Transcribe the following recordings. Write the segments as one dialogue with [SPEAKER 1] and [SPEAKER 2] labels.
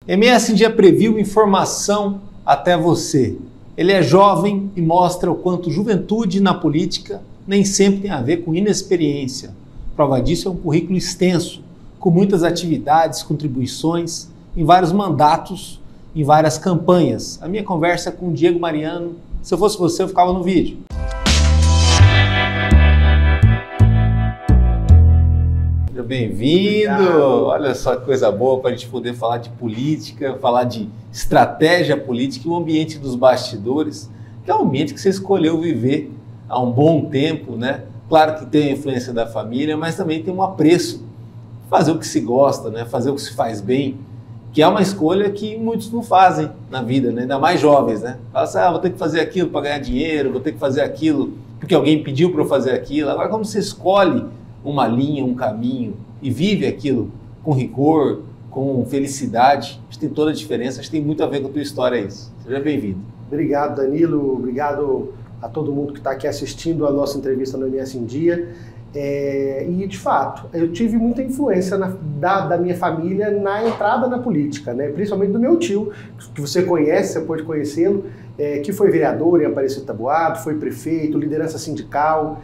[SPEAKER 1] MS Dia Preview, informação até você. Ele é jovem e mostra o quanto juventude na política nem sempre tem a ver com inexperiência. Prova disso é um currículo extenso, com muitas atividades, contribuições, em vários mandatos, em várias campanhas. A minha conversa é com o Diego Mariano. Se eu fosse você, eu ficava no vídeo. Bem-vindo! Olha só que coisa boa para a gente poder falar de política, falar de estratégia política e o ambiente dos bastidores, que é um ambiente que você escolheu viver há um bom tempo, né? Claro que tem a influência da família, mas também tem um apreço. Fazer o que se gosta, né? Fazer o que se faz bem, que é uma escolha que muitos não fazem na vida, né? Ainda mais jovens, né? Fala assim, vou ter que fazer aquilo para ganhar dinheiro, vou ter que fazer aquilo porque alguém pediu para eu fazer aquilo. Agora, como você escolhe uma linha, um caminho e vive aquilo com rigor, com felicidade, acho que tem toda a diferença, acho que tem muito a ver com a tua história isso. Seja bem-vindo.
[SPEAKER 2] Obrigado, Danilo, obrigado a todo mundo que está aqui assistindo a nossa entrevista no MS em Dia. E, de fato, eu tive muita influência da minha família na entrada na política, né? Principalmente do meu tio, que você conhece, você pode conhecê-lo, que foi vereador em Aparecido Taboado, foi prefeito, liderança sindical.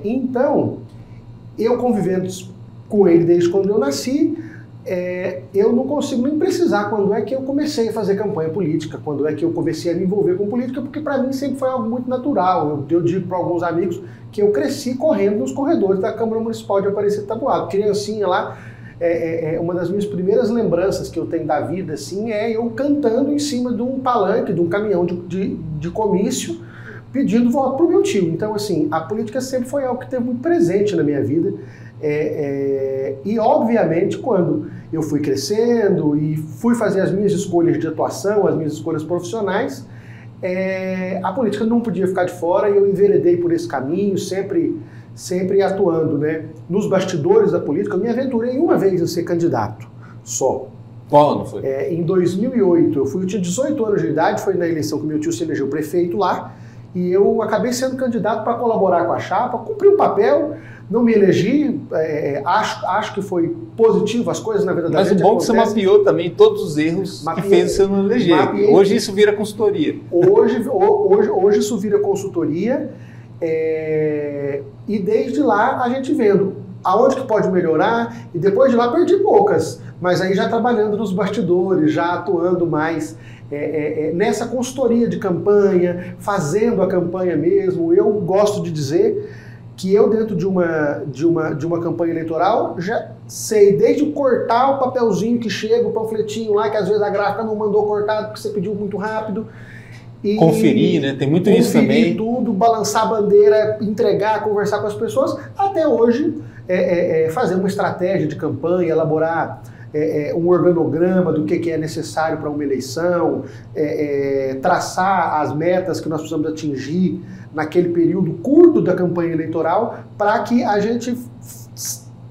[SPEAKER 2] Então, eu convivendo com ele desde quando eu nasci, eu não consigo nem precisar quando é que eu comecei a fazer campanha política, quando é que eu comecei a me envolver com política, porque para mim sempre foi algo muito natural. Eu digo para alguns amigos que eu cresci correndo nos corredores da Câmara Municipal de Aparecido Taboado. Criancinha lá, uma das minhas primeiras lembranças que eu tenho da vida assim, é eu cantando em cima de um palanque, de um caminhão de comício, pedindo voto para o meu tio. Então, assim, a política sempre foi algo que teve muito presente na minha vida. E, obviamente, quando eu fui crescendo e fui fazer as minhas escolhas de atuação, as minhas escolhas profissionais, a política não podia ficar de fora e eu enveredei por esse caminho, sempre atuando, né, nos bastidores da política. Eu me aventurei uma vez a ser candidato, só.
[SPEAKER 1] Qual ano foi?
[SPEAKER 2] Em 2008, eu tinha 18 anos de idade, foi na eleição que meu tio se elegeu prefeito lá, e eu acabei sendo candidato para colaborar com a chapa, cumpri um papel, não me elegi, acho que foi positivo as coisas na vida da gente.
[SPEAKER 1] Mas o bom é que você mapeou também todos os erros que fez você não eleger. Hoje isso vira consultoria.
[SPEAKER 2] Hoje isso vira consultoria, e desde lá a gente vendo aonde que pode melhorar, e depois de lá perdi poucas, mas aí já trabalhando nos bastidores, já atuando mais nessa consultoria de campanha, fazendo a campanha mesmo. Eu gosto de dizer que eu, dentro de uma campanha eleitoral, já sei desde cortar o papelzinho que chega, o panfletinho lá, que às vezes a gráfica não mandou cortado porque você pediu muito rápido. E
[SPEAKER 1] conferir, né? Tem muito isso também.
[SPEAKER 2] Tudo, balançar a bandeira, entregar, conversar com as pessoas, até hoje fazer uma estratégia de campanha, elaborar um organograma do que é necessário para uma eleição, traçar as metas que nós precisamos atingir naquele período curto da campanha eleitoral, para que a gente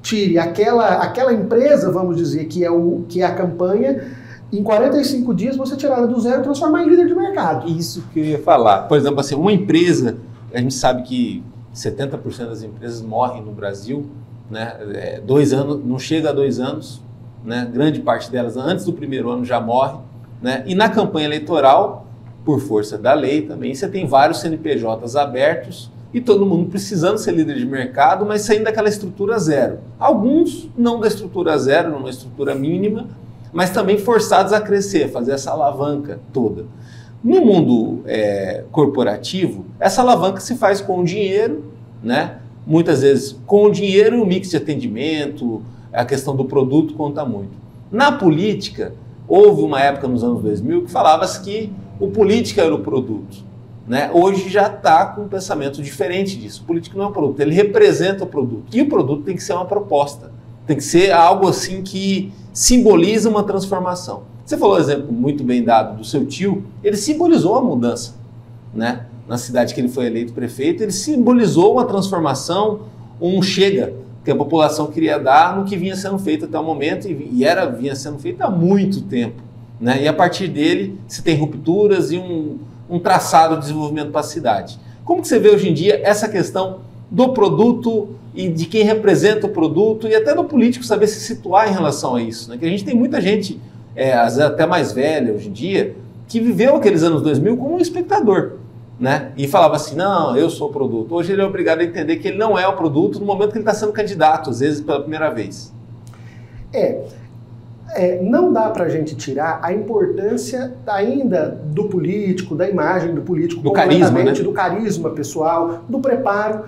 [SPEAKER 2] tire aquela empresa, vamos dizer, que é a campanha, em 45 dias você tirar ela do zero e transformar em líder de mercado.
[SPEAKER 1] Isso que eu ia falar. Por exemplo, assim, uma empresa, a gente sabe que 70% das empresas morrem no Brasil, né? 2 anos, não chega a 2 anos, né? Grande parte delas antes do primeiro ano já morre, né? E na campanha eleitoral, por força da lei também, você tem vários CNPJs abertos e todo mundo precisando ser líder de mercado, mas saindo daquela estrutura zero. Alguns não da estrutura zero, numa estrutura mínima, mas também forçados a crescer, fazer essa alavanca toda. No mundo corporativo, essa alavanca se faz com o dinheiro, né? Muitas vezes com o dinheiro, o mix de atendimento, a questão do produto conta muito. Na política, houve uma época nos anos 2000 que falava-se que o político era o produto, né? Hoje já está com um pensamento diferente disso. O político não é um produto, ele representa o produto. E o produto tem que ser uma proposta, tem que ser algo assim que simboliza uma transformação. Você falou um exemplo muito bem dado do seu tio, ele simbolizou a mudança, né? Na cidade que ele foi eleito prefeito, ele simbolizou uma transformação, um chega que a população queria dar no que vinha sendo feito até o momento, e vinha sendo feito há muito tempo, né? E a partir dele se tem rupturas e um traçado de desenvolvimento para a cidade. Como que você vê hoje em dia essa questão do produto e de quem representa o produto, e até do político saber se situar em relação a isso, né? Que a gente tem muita gente às vezes até mais velha hoje em dia, que viveu aqueles anos 2000 como um espectador, né? E falava assim, não, eu sou o produto. Hoje ele é obrigado a entender que ele não é o produto no momento que ele está sendo candidato, às vezes pela primeira vez.
[SPEAKER 2] Não dá para a gente tirar a importância ainda do político, da imagem do político,
[SPEAKER 1] do carisma, né?
[SPEAKER 2] Do carisma pessoal, do preparo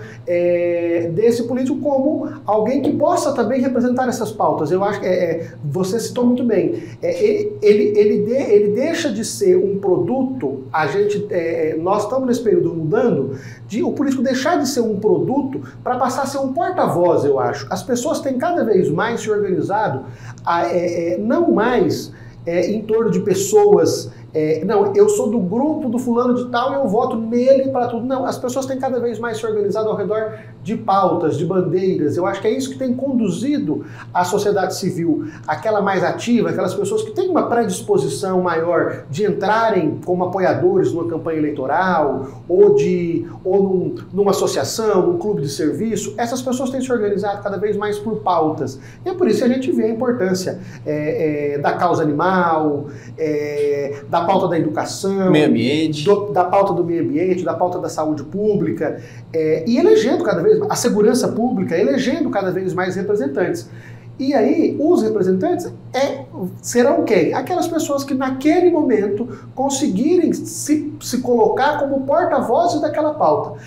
[SPEAKER 2] desse político como alguém que possa também representar essas pautas. Eu acho que você citou muito bem. Ele deixa de ser um produto, nós estamos nesse período mudando, de o político deixar de ser um produto para passar a ser um porta-voz, eu acho. As pessoas têm cada vez mais se organizado não mais em torno de pessoas, não, eu sou do grupo do fulano de tal e eu voto nele para tudo. Não, as pessoas têm cada vez mais se organizado ao redor de pautas, de bandeiras. Eu acho que é isso que tem conduzido a sociedade civil, aquela mais ativa, aquelas pessoas que têm uma predisposição maior de entrarem como apoiadores numa campanha eleitoral ou numa associação, num clube de serviço. Essas pessoas têm se organizado cada vez mais por pautas. E é por isso que a gente vê a importância da causa animal, da pauta da educação,
[SPEAKER 1] meio ambiente,
[SPEAKER 2] da pauta do meio ambiente, da pauta da saúde pública, e elegendo cada vez a segurança pública, elegendo cada vez mais representantes. E aí, os representantes serão quem? Aquelas pessoas que naquele momento conseguirem se colocar como porta-vozes daquela pauta.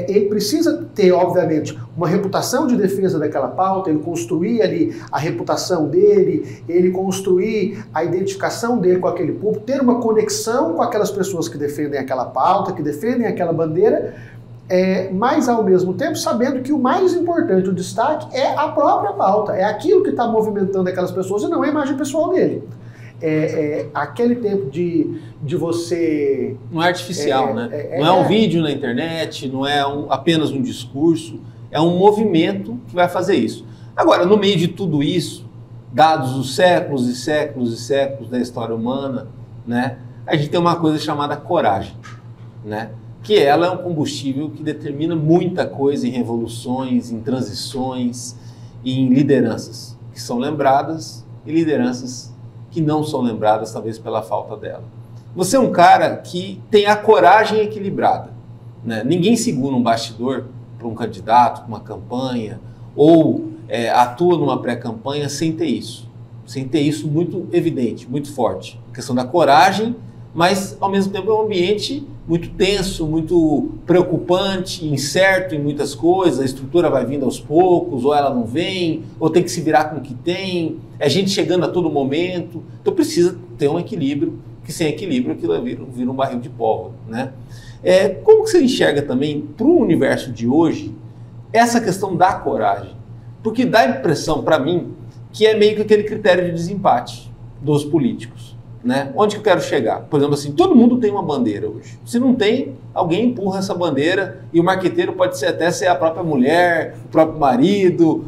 [SPEAKER 2] Ele precisa ter, obviamente, uma reputação de defesa daquela pauta, ele construir ali a reputação dele, ele construir a identificação dele com aquele público, ter uma conexão com aquelas pessoas que defendem aquela pauta, que defendem aquela bandeira, mas ao mesmo tempo sabendo que o mais importante, o destaque, é a própria pauta, é aquilo que está movimentando aquelas pessoas e não é a imagem pessoal dele. Aquele tempo de você...
[SPEAKER 1] Não é artificial, né? Não é um vídeo na internet, não é apenas um discurso, é um movimento que vai fazer isso. Agora, no meio de tudo isso, dados os séculos e séculos e séculos da história humana, né, a gente tem uma coisa chamada coragem, né? Que ela é um combustível que determina muita coisa em revoluções, em transições, em lideranças que são lembradas e lideranças que não são lembradas, talvez pela falta dela. Você é um cara que tem a coragem equilibrada, né? Ninguém segura um bastidor para um candidato, uma campanha, ou atua numa pré-campanha sem ter isso muito evidente, muito forte. A questão da coragem, mas ao mesmo tempo é um ambiente muito tenso, muito preocupante, incerto em muitas coisas, a estrutura vai vindo aos poucos, ou ela não vem, ou tem que se virar com o que tem, é gente chegando a todo momento, então precisa ter um equilíbrio, que sem equilíbrio aquilo vira um barril de pólvora, né? Como que você enxerga também, para o universo de hoje, essa questão da coragem? Porque dá a impressão, para mim, que é meio que aquele critério de desempate dos políticos. Né? Onde que eu quero chegar? Por exemplo, assim, todo mundo tem uma bandeira hoje. Se não tem, alguém empurra essa bandeira e o marqueteiro pode até ser a própria mulher, o próprio marido,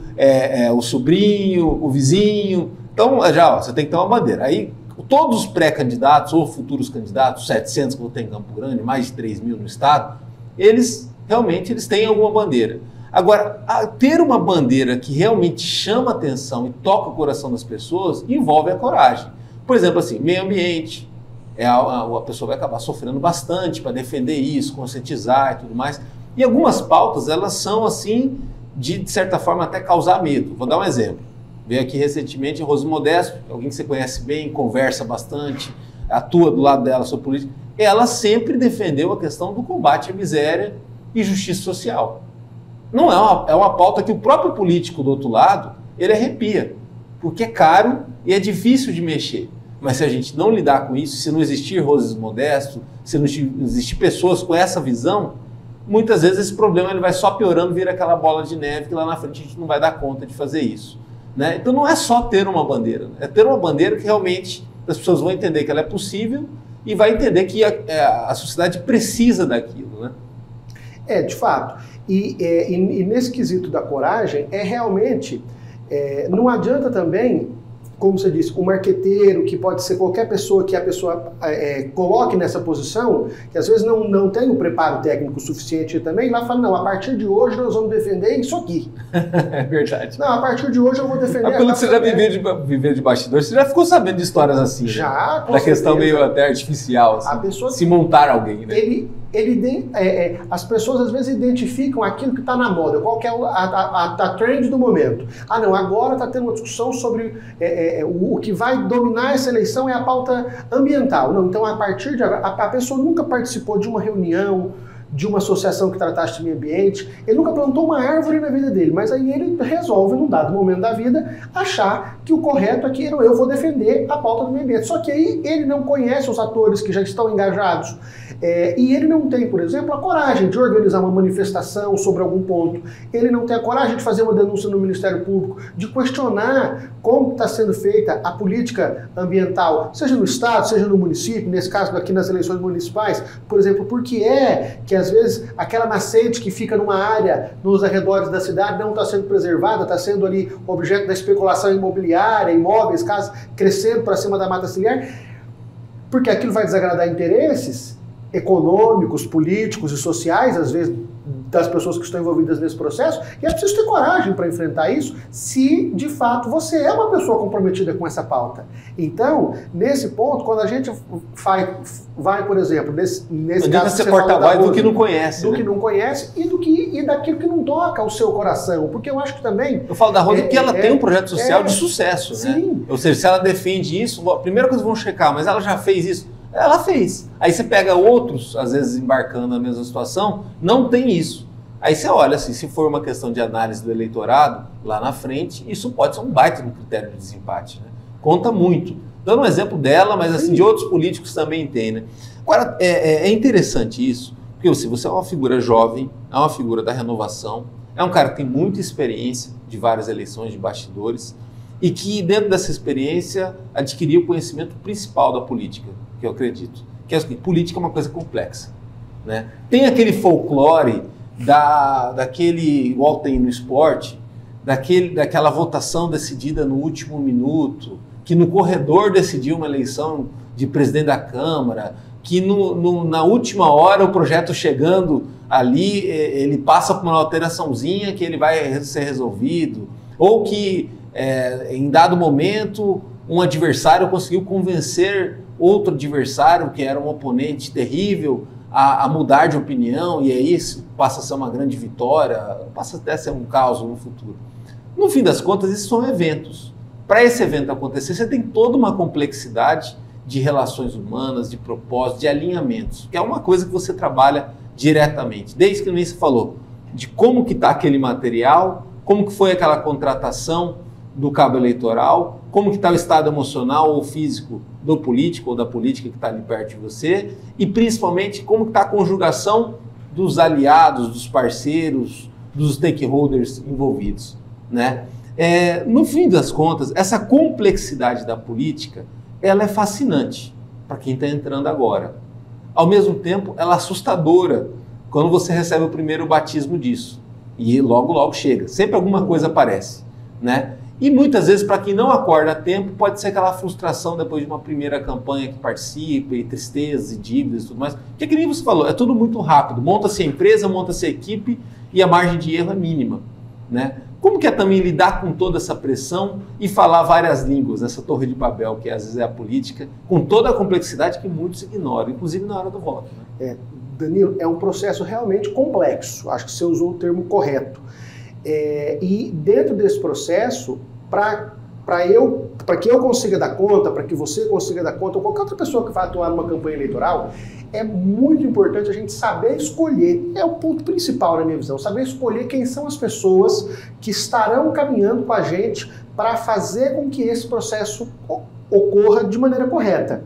[SPEAKER 1] o sobrinho, o vizinho. Então, você tem que ter uma bandeira. Aí, todos os pré-candidatos ou futuros candidatos, 700 que eu tenho em Campo Grande, mais de 3 mil no estado, eles têm alguma bandeira. Agora, ter uma bandeira que realmente chama a atenção e toca o coração das pessoas envolve a coragem. Por exemplo, assim, meio ambiente, a pessoa vai acabar sofrendo bastante para defender isso, conscientizar e tudo mais. E algumas pautas, elas são assim, de certa forma até causar medo. Vou dar um exemplo. Veio aqui recentemente a Rose Modesto, alguém que você conhece bem, conversa bastante, atua do lado dela sobre política. Ela sempre defendeu a questão do combate à miséria e justiça social. Não é uma pauta que o próprio político do outro lado, ele arrepia, porque é caro e é difícil de mexer. Mas se a gente não lidar com isso, se não existir Roses Modesto, se não existir pessoas com essa visão, muitas vezes esse problema ele vai só piorando, vira aquela bola de neve que lá na frente a gente não vai dar conta de fazer isso. Né? Então não é só ter uma bandeira, é ter uma bandeira que realmente as pessoas vão entender que ela é possível e vai entender que a sociedade precisa daquilo. Né?
[SPEAKER 2] De fato. E nesse quesito da coragem, realmente, não adianta também, como você disse, o marqueteiro, que pode ser qualquer pessoa que a pessoa coloque nessa posição, que às vezes não tem o preparo técnico suficiente também, lá fala, não, a partir de hoje nós vamos defender isso aqui.
[SPEAKER 1] É verdade.
[SPEAKER 2] Não, a partir de hoje eu vou defender...
[SPEAKER 1] Mas pelo que você já viveu de bastidor, você já ficou sabendo de histórias assim,
[SPEAKER 2] já,
[SPEAKER 1] né? Da questão meio até artificial, assim,
[SPEAKER 2] a pessoa,
[SPEAKER 1] se montar alguém, né?
[SPEAKER 2] As pessoas às vezes identificam aquilo que está na moda, qual que é a trend do momento. Ah, não, agora está tendo uma discussão sobre o que vai dominar essa eleição é a pauta ambiental. Não, então, a partir de agora, a pessoa nunca participou de uma reunião, de uma associação que tratasse de meio ambiente, ele nunca plantou uma árvore na vida dele, mas aí ele resolve, num dado momento da vida, achar que o correto aqui é eu vou defender a pauta do meio ambiente. Só que aí ele não conhece os atores que já estão engajados, e ele não tem, por exemplo, a coragem de organizar uma manifestação sobre algum ponto, ele não tem a coragem de fazer uma denúncia no Ministério Público, de questionar como está sendo feita a política ambiental, seja no Estado, seja no município, nesse caso aqui nas eleições municipais, por exemplo, por que às vezes aquela nascente que fica numa área nos arredores da cidade não está sendo preservada, está sendo ali objeto da especulação imobiliária, imóveis, casas crescendo para cima da mata ciliar, porque aquilo vai desagradar interesses econômicos, políticos e sociais, às vezes das pessoas que estão envolvidas nesse processo, e é preciso ter coragem para enfrentar isso se, de fato, você é uma pessoa comprometida com essa pauta. Então, nesse ponto, quando a gente vai, por exemplo, nesse caso...
[SPEAKER 1] Você porta-voz do que não conhece,
[SPEAKER 2] do que não conhece e daquilo que não toca o seu coração, porque eu acho que também...
[SPEAKER 1] Eu falo da Rosa porque ela tem um projeto social de sucesso,
[SPEAKER 2] sim,
[SPEAKER 1] né? Ou seja, se ela defende isso, a primeira coisa que vão checar, mas ela já fez isso? Ela fez. Aí você pega outros, às vezes embarcando na mesma situação, não tem isso. Aí você olha assim, se for uma questão de análise do eleitorado, lá na frente, isso pode ser um baita no critério de desempate, né? Conta muito. Dando um exemplo dela, mas assim, de outros políticos também tem, né? Agora, é interessante isso, porque assim, você é uma figura jovem, é uma figura da renovação, é um cara que tem muita experiência de várias eleições de bastidores e que, dentro dessa experiência, adquiriu o conhecimento principal da política, que eu acredito. Que é o seguinte, política é uma coisa complexa, né? Tem aquele folclore daquele, igual tem no esporte, daquela votação decidida no último minuto, que no corredor decidiu uma eleição de presidente da Câmara, que na última hora o projeto chegando ali, ele passa por uma alteraçãozinha que ele vai ser resolvido, ou que em dado momento um adversário conseguiu convencer outro adversário, que era um oponente terrível, a mudar de opinião, e aí passa a ser uma grande vitória, passa até a ser um caos no futuro. No fim das contas, esses são eventos. Para esse evento acontecer, você tem toda uma complexidade de relações humanas, de propósitos, de alinhamentos, que é uma coisa que você trabalha diretamente. Desde que nem se falou de como que está aquele material, como que foi aquela contratação do cabo eleitoral, como que está o estado emocional ou físico do político ou da política que está ali perto de você, e principalmente como que está a conjugação dos aliados, dos parceiros, dos stakeholders envolvidos, né? No fim das contas, essa complexidade da política, ela é fascinante para quem está entrando agora. Ao mesmo tempo, ela é assustadora quando você recebe o primeiro batismo disso. E logo, logo chega. Sempre alguma coisa aparece, né? E muitas vezes, para quem não acorda a tempo, pode ser aquela frustração depois de uma primeira campanha que participa, e tristezas e dívidas e tudo mais. Porque que nem você falou, é tudo muito rápido. Monta-se a empresa, monta-se a equipe e a margem de erro é mínima, né? Como que é também lidar com toda essa pressão e falar várias línguas, essa torre de Babel, que às vezes é a política, com toda a complexidade que muitos ignoram, inclusive na hora do voto, né?
[SPEAKER 2] Danilo, é um processo realmente complexo. Acho que você usou o termo correto. E dentro desse processo, para que eu consiga dar conta, para que você consiga dar conta, ou qualquer outra pessoa que vai atuar numa campanha eleitoral, é muito importante a gente saber escolher, é o ponto principal na minha visão, saber escolher quem são as pessoas que estarão caminhando com a gente para fazer com que esse processo ocorra de maneira correta.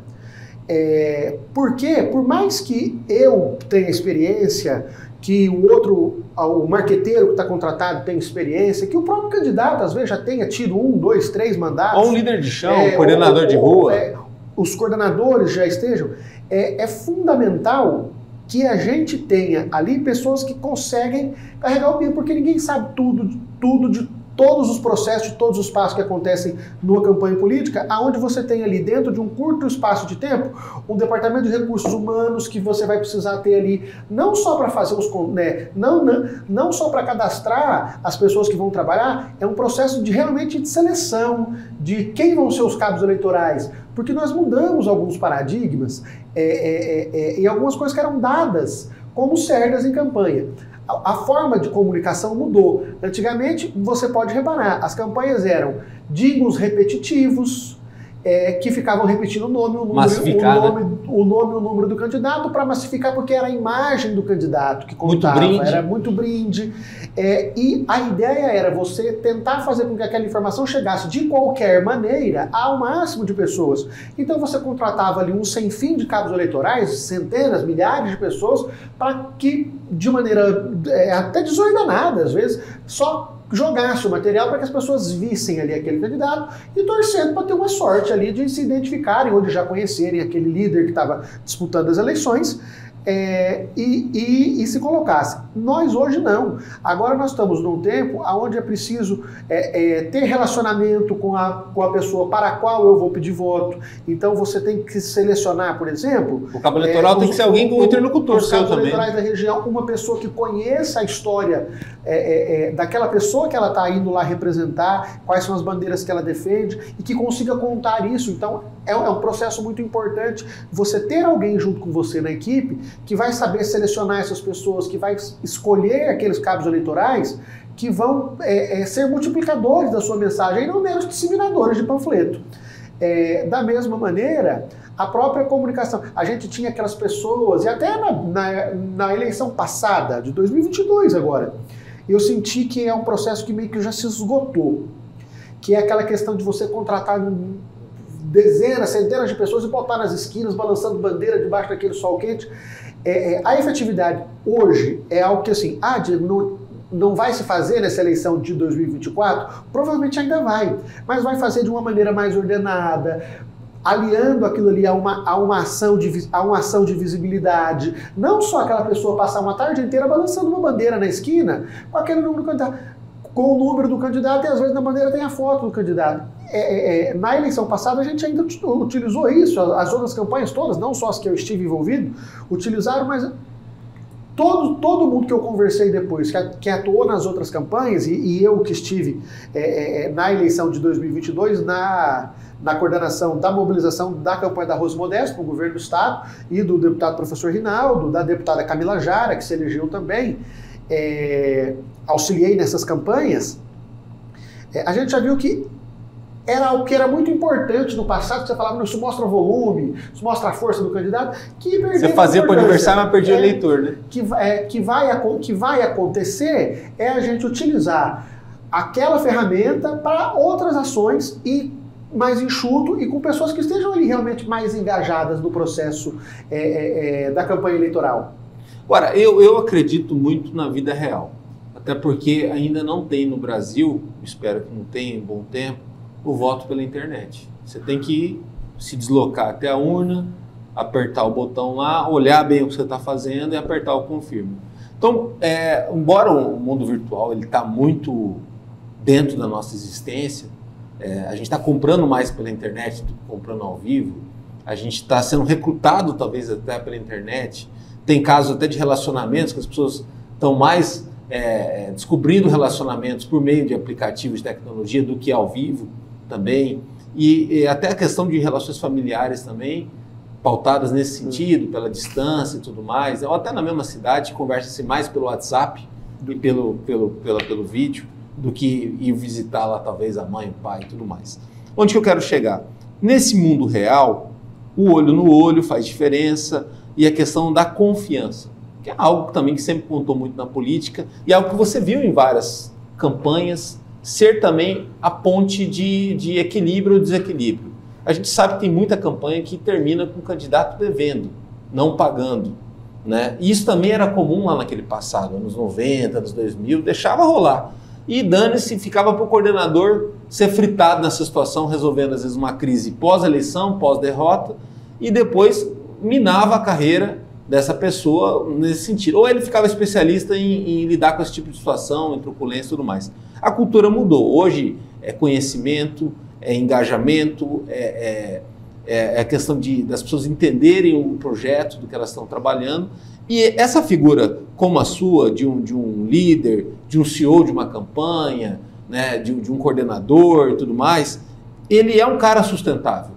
[SPEAKER 2] Porque, por mais que eu tenha experiência, que o marqueteiro que está contratado tenha experiência, que o próprio candidato às vezes já tenha tido 1, 2, 3 mandatos.
[SPEAKER 1] Ou um líder de chão, um coordenador de rua.
[SPEAKER 2] Os coordenadores já estejam. É fundamental que a gente tenha ali pessoas que conseguem carregar o piano, porque ninguém sabe tudo de todos os processos, todos os passos que acontecem numa campanha política, aonde você tem ali dentro de um curto espaço de tempo, um departamento de recursos humanos que você vai precisar ter ali, não só para fazer os, né, não só para cadastrar as pessoas que vão trabalhar, é um processo de realmente de seleção, de quem vão ser os cabos eleitorais, porque nós mudamos alguns paradigmas e algumas coisas que eram dadas como certas em campanha. A forma de comunicação mudou. Antigamente, você pode reparar, as campanhas eram jingles repetitivos, que ficavam repetindo o nome, o número do candidato para massificar, porque era a imagem do candidato que contava, era muito brinde. E a ideia era você tentar fazer com que aquela informação chegasse de qualquer maneira ao máximo de pessoas. Então você contratava ali um sem fim de cabos eleitorais, centenas, milhares de pessoas, para que, de maneira até desordenada, às vezes, só jogasse o material para que as pessoas vissem ali aquele candidato e torcendo para ter uma sorte ali de se identificarem ou de já conhecerem aquele líder que estava disputando as eleições e se colocasse. Nós hoje não. Agora nós estamos num tempo onde é preciso ter relacionamento com a pessoa para a qual eu vou pedir voto. Então você tem que selecionar, por exemplo...
[SPEAKER 1] O cabo eleitoral tem que ser alguém com interlocutor seu também. Os cabos
[SPEAKER 2] eleitorais da região, uma pessoa que conheça a história daquela pessoa que ela está indo lá representar, quais são as bandeiras que ela defende e que consiga contar isso. Então é um processo muito importante você ter alguém junto com você na equipe que vai saber selecionar essas pessoas, que vai escolher aqueles cabos eleitorais que vão ser multiplicadores da sua mensagem e não meros disseminadores de panfleto. Da mesma maneira, a própria comunicação. A gente tinha aquelas pessoas, e até na eleição passada, de 2022 agora, eu senti que é um processo que meio que já se esgotou, que é aquela questão de você contratar dezenas, centenas de pessoas e botar nas esquinas, balançando bandeira debaixo daquele sol quente. A efetividade hoje é algo que assim, não vai se fazer nessa eleição de 2024? Provavelmente ainda vai, mas vai fazer de uma maneira mais ordenada, aliando aquilo ali a uma ação de visibilidade. Não só aquela pessoa passar uma tarde inteira balançando uma bandeira na esquina com aquele número do candidato, com o número do candidato e às vezes na bandeira tem a foto do candidato. Na eleição passada a gente ainda utilizou isso, as outras campanhas todas, não só as que eu estive envolvido, utilizaram, mas todo mundo que eu conversei depois, que atuou nas outras campanhas, e eu que estive na eleição de 2022, na coordenação da mobilização da campanha da Rose Modesto para o governo do Estado, e do deputado professor Rinaldo, da deputada Camila Jara, que se elegeu também, auxiliei nessas campanhas, a gente já viu que era algo que era muito importante no passado, que você falava, isso mostra o volume, isso mostra a força do candidato, que
[SPEAKER 1] você fazia para o adversário, mas perdia eleitor, né?
[SPEAKER 2] Que vai acontecer é a gente utilizar aquela ferramenta para outras ações e mais enxuto e com pessoas que estejam ali realmente mais engajadas no processo da campanha eleitoral.
[SPEAKER 1] Agora, eu acredito muito na vida real, até porque ainda não tem no Brasil, espero que não tenha em bom tempo, o voto pela internet. Você tem que se deslocar até a urna, apertar o botão lá, olhar bem o que você está fazendo e apertar o confirma. Então, embora o mundo virtual ele está muito dentro da nossa existência, a gente está comprando mais pela internet do que comprando ao vivo, a gente está sendo recrutado talvez até pela internet, tem casos até de relacionamentos que as pessoas estão mais descobrindo relacionamentos por meio de aplicativos de tecnologia do que ao vivo também, e até a questão de relações familiares também, pautadas nesse sentido, pela distância e tudo mais, ou até na mesma cidade, conversa-se mais pelo WhatsApp e pelo vídeo, do que ir visitar lá talvez a mãe, o pai e tudo mais. Onde que eu quero chegar? Nesse mundo real, o olho no olho faz diferença, e a questão da confiança, que é algo também que sempre contou muito na política, e é algo que você viu em várias campanhas, ser também a ponte de equilíbrio ou desequilíbrio. A gente sabe que tem muita campanha que termina com o candidato devendo, não pagando, né? E isso também era comum lá naquele passado, anos 90, anos 2000, deixava rolar. E dane-se, ficava para o coordenador ser fritado nessa situação, resolvendo às vezes uma crise pós-eleição, pós-derrota, e depois minava a carreira dessa pessoa nesse sentido. Ou ele ficava especialista em lidar com esse tipo de situação, em truculência e tudo mais. A cultura mudou. Hoje é conhecimento, é engajamento, é a questão das pessoas entenderem o projeto do que elas estão trabalhando. E essa figura como a sua, de um líder, de um CEO de uma campanha, né, de um coordenador e tudo mais, ele é um cara sustentável.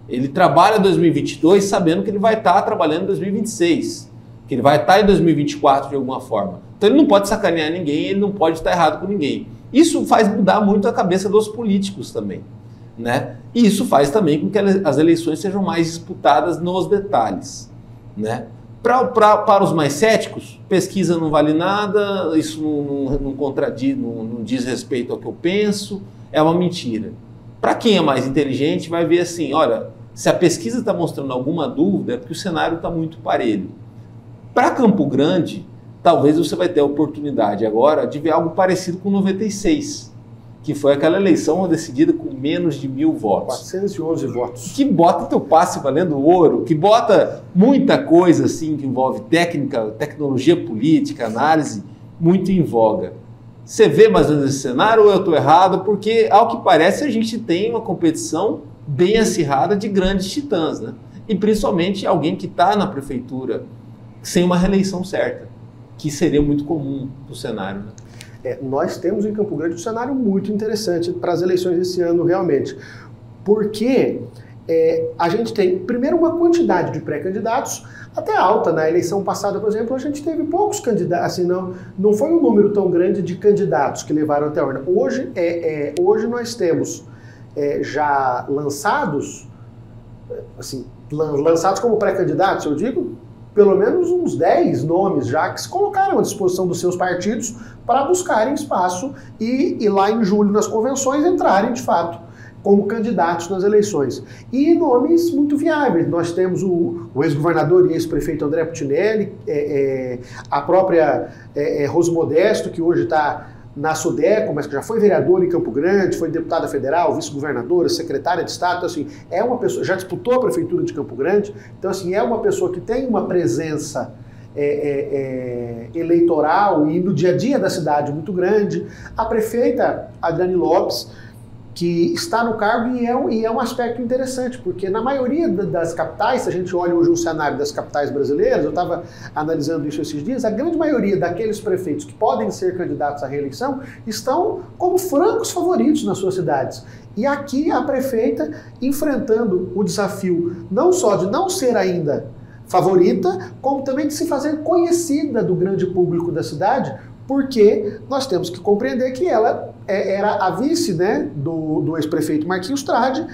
[SPEAKER 1] Ele trabalha em 2022 sabendo que ele vai estar trabalhando em 2026, que ele vai estar em 2024 de alguma forma. Então ele não pode sacanear ninguém, ele não pode estar errado com ninguém. Isso faz mudar muito a cabeça dos políticos também, né? E isso faz também com que as eleições sejam mais disputadas nos detalhes, né? Para os mais céticos, pesquisa não vale nada, isso não contradiz, não diz respeito ao que eu penso, é uma mentira. Para quem é mais inteligente, vai ver assim, olha, se a pesquisa está mostrando alguma dúvida, é porque o cenário está muito parelho. Para Campo Grande, talvez você vai ter a oportunidade agora de ver algo parecido com 96, que foi aquela eleição decidida com menos de 1.000 votos.
[SPEAKER 2] 411 votos.
[SPEAKER 1] Que bota teu passe valendo ouro, que bota muita coisa assim que envolve técnica, tecnologia política, análise, muito em voga. Você vê mais ou menos esse cenário ou eu estou errado? Porque, ao que parece, a gente tem uma competição bem acirrada de grandes titãs, né? E principalmente alguém que está na prefeitura sem uma reeleição certa, que seria muito comum no cenário, né?
[SPEAKER 2] Nós temos em Campo Grande um cenário muito interessante para as eleições desse ano, realmente. Porque a gente tem, primeiro, uma quantidade de pré-candidatos até alta. Na eleição passada, por exemplo, a gente teve poucos candidatos, assim, não foi um número tão grande de candidatos que levaram até a urna. Hoje nós temos já lançados, assim, lançados como pré-candidatos, eu digo, pelo menos uns 10 nomes já que se colocaram à disposição dos seus partidos para buscarem espaço e lá em julho nas convenções entrarem de fato como candidatos nas eleições. E nomes muito viáveis. Nós temos o ex-governador e ex-prefeito André Putinelli, a própria Rose Modesto, que hoje está na SUDECO, mas que já foi vereadora em Campo Grande, foi deputada federal, vice-governadora, secretária de Estado. Então, assim, é uma pessoa, já disputou a prefeitura de Campo Grande, então, assim, é uma pessoa que tem uma presença eleitoral e no dia a dia da cidade muito grande. A prefeita Adriane Lopes, que está no cargo e é um aspecto interessante, porque na maioria das capitais, se a gente olha hoje o cenário das capitais brasileiras, eu estava analisando isso esses dias, a grande maioria daqueles prefeitos que podem ser candidatos à reeleição estão como francos favoritos nas suas cidades. E aqui a prefeita enfrentando o desafio não só de não ser ainda favorita, como também de se fazer conhecida do grande público da cidade, porque nós temos que compreender que ela era a vice, né, do ex-prefeito Marquinhos Trade,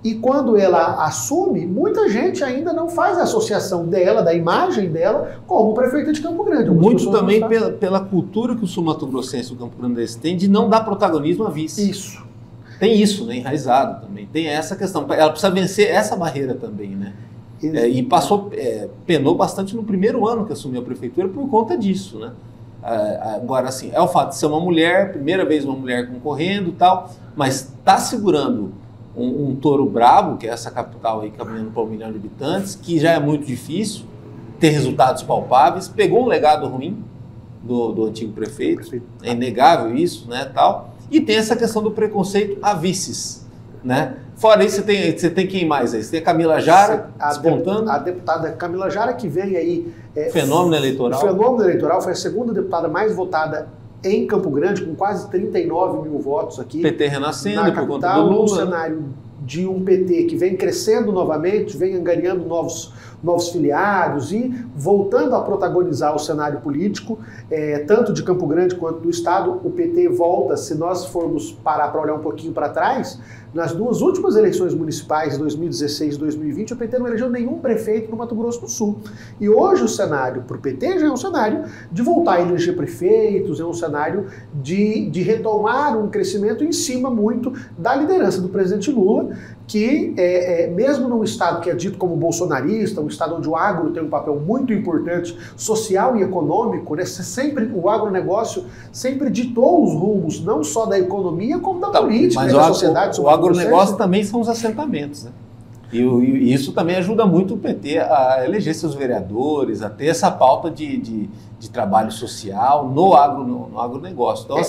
[SPEAKER 2] e quando ela assume, muita gente ainda não faz a associação dela, da imagem dela, como prefeita de Campo Grande.
[SPEAKER 1] Muito também pela cultura que o sul-mato-grossense e o Campo Grandense tem de não dar protagonismo à vice.
[SPEAKER 2] Isso.
[SPEAKER 1] Tem isso, né, enraizado também. Tem essa questão. Ela precisa vencer essa barreira também, né? E penou bastante no primeiro ano que assumiu a prefeitura por conta disso, né? Agora, assim, é o fato de ser uma mulher, primeira vez uma mulher concorrendo e tal, mas está segurando um touro brabo, que é essa capital aí caminhando para 1 milhão de habitantes, que já é muito difícil ter resultados palpáveis, pegou um legado ruim do antigo prefeito, é inegável isso, né, tal, e tem essa questão do preconceito a vices, né? Fora isso, você tem quem mais aí? Você tem a Camila Jara despontando?
[SPEAKER 2] A deputada Camila Jara, que vem aí...
[SPEAKER 1] Fenômeno eleitoral.
[SPEAKER 2] Fenômeno eleitoral, foi a segunda deputada mais votada em Campo Grande, com quase 39 mil votos aqui.
[SPEAKER 1] PT renascendo
[SPEAKER 2] na
[SPEAKER 1] por
[SPEAKER 2] capital,
[SPEAKER 1] conta do Lula.
[SPEAKER 2] Um cenário de um PT que vem crescendo novamente, vem angariando novos filiados e voltando a protagonizar o cenário político, tanto de Campo Grande quanto do Estado. O PT volta, se nós formos parar para olhar um pouquinho para trás, nas duas últimas eleições municipais, 2016 e 2020, o PT não elegeu nenhum prefeito no Mato Grosso do Sul. E hoje o cenário para o PT já é um cenário de voltar a eleger prefeitos, é um cenário de retomar um crescimento em cima muito da liderança do presidente Lula, que mesmo num estado que é dito como bolsonarista, um estado onde o agro tem um papel muito importante, social e econômico, né? O agronegócio sempre ditou os rumos, não só da economia, como da política,
[SPEAKER 1] mas
[SPEAKER 2] da sociedade.
[SPEAKER 1] O agronegócio também são os assentamentos, né? E isso também ajuda muito o PT a eleger seus vereadores, a ter essa pauta de trabalho social no agronegócio. Então,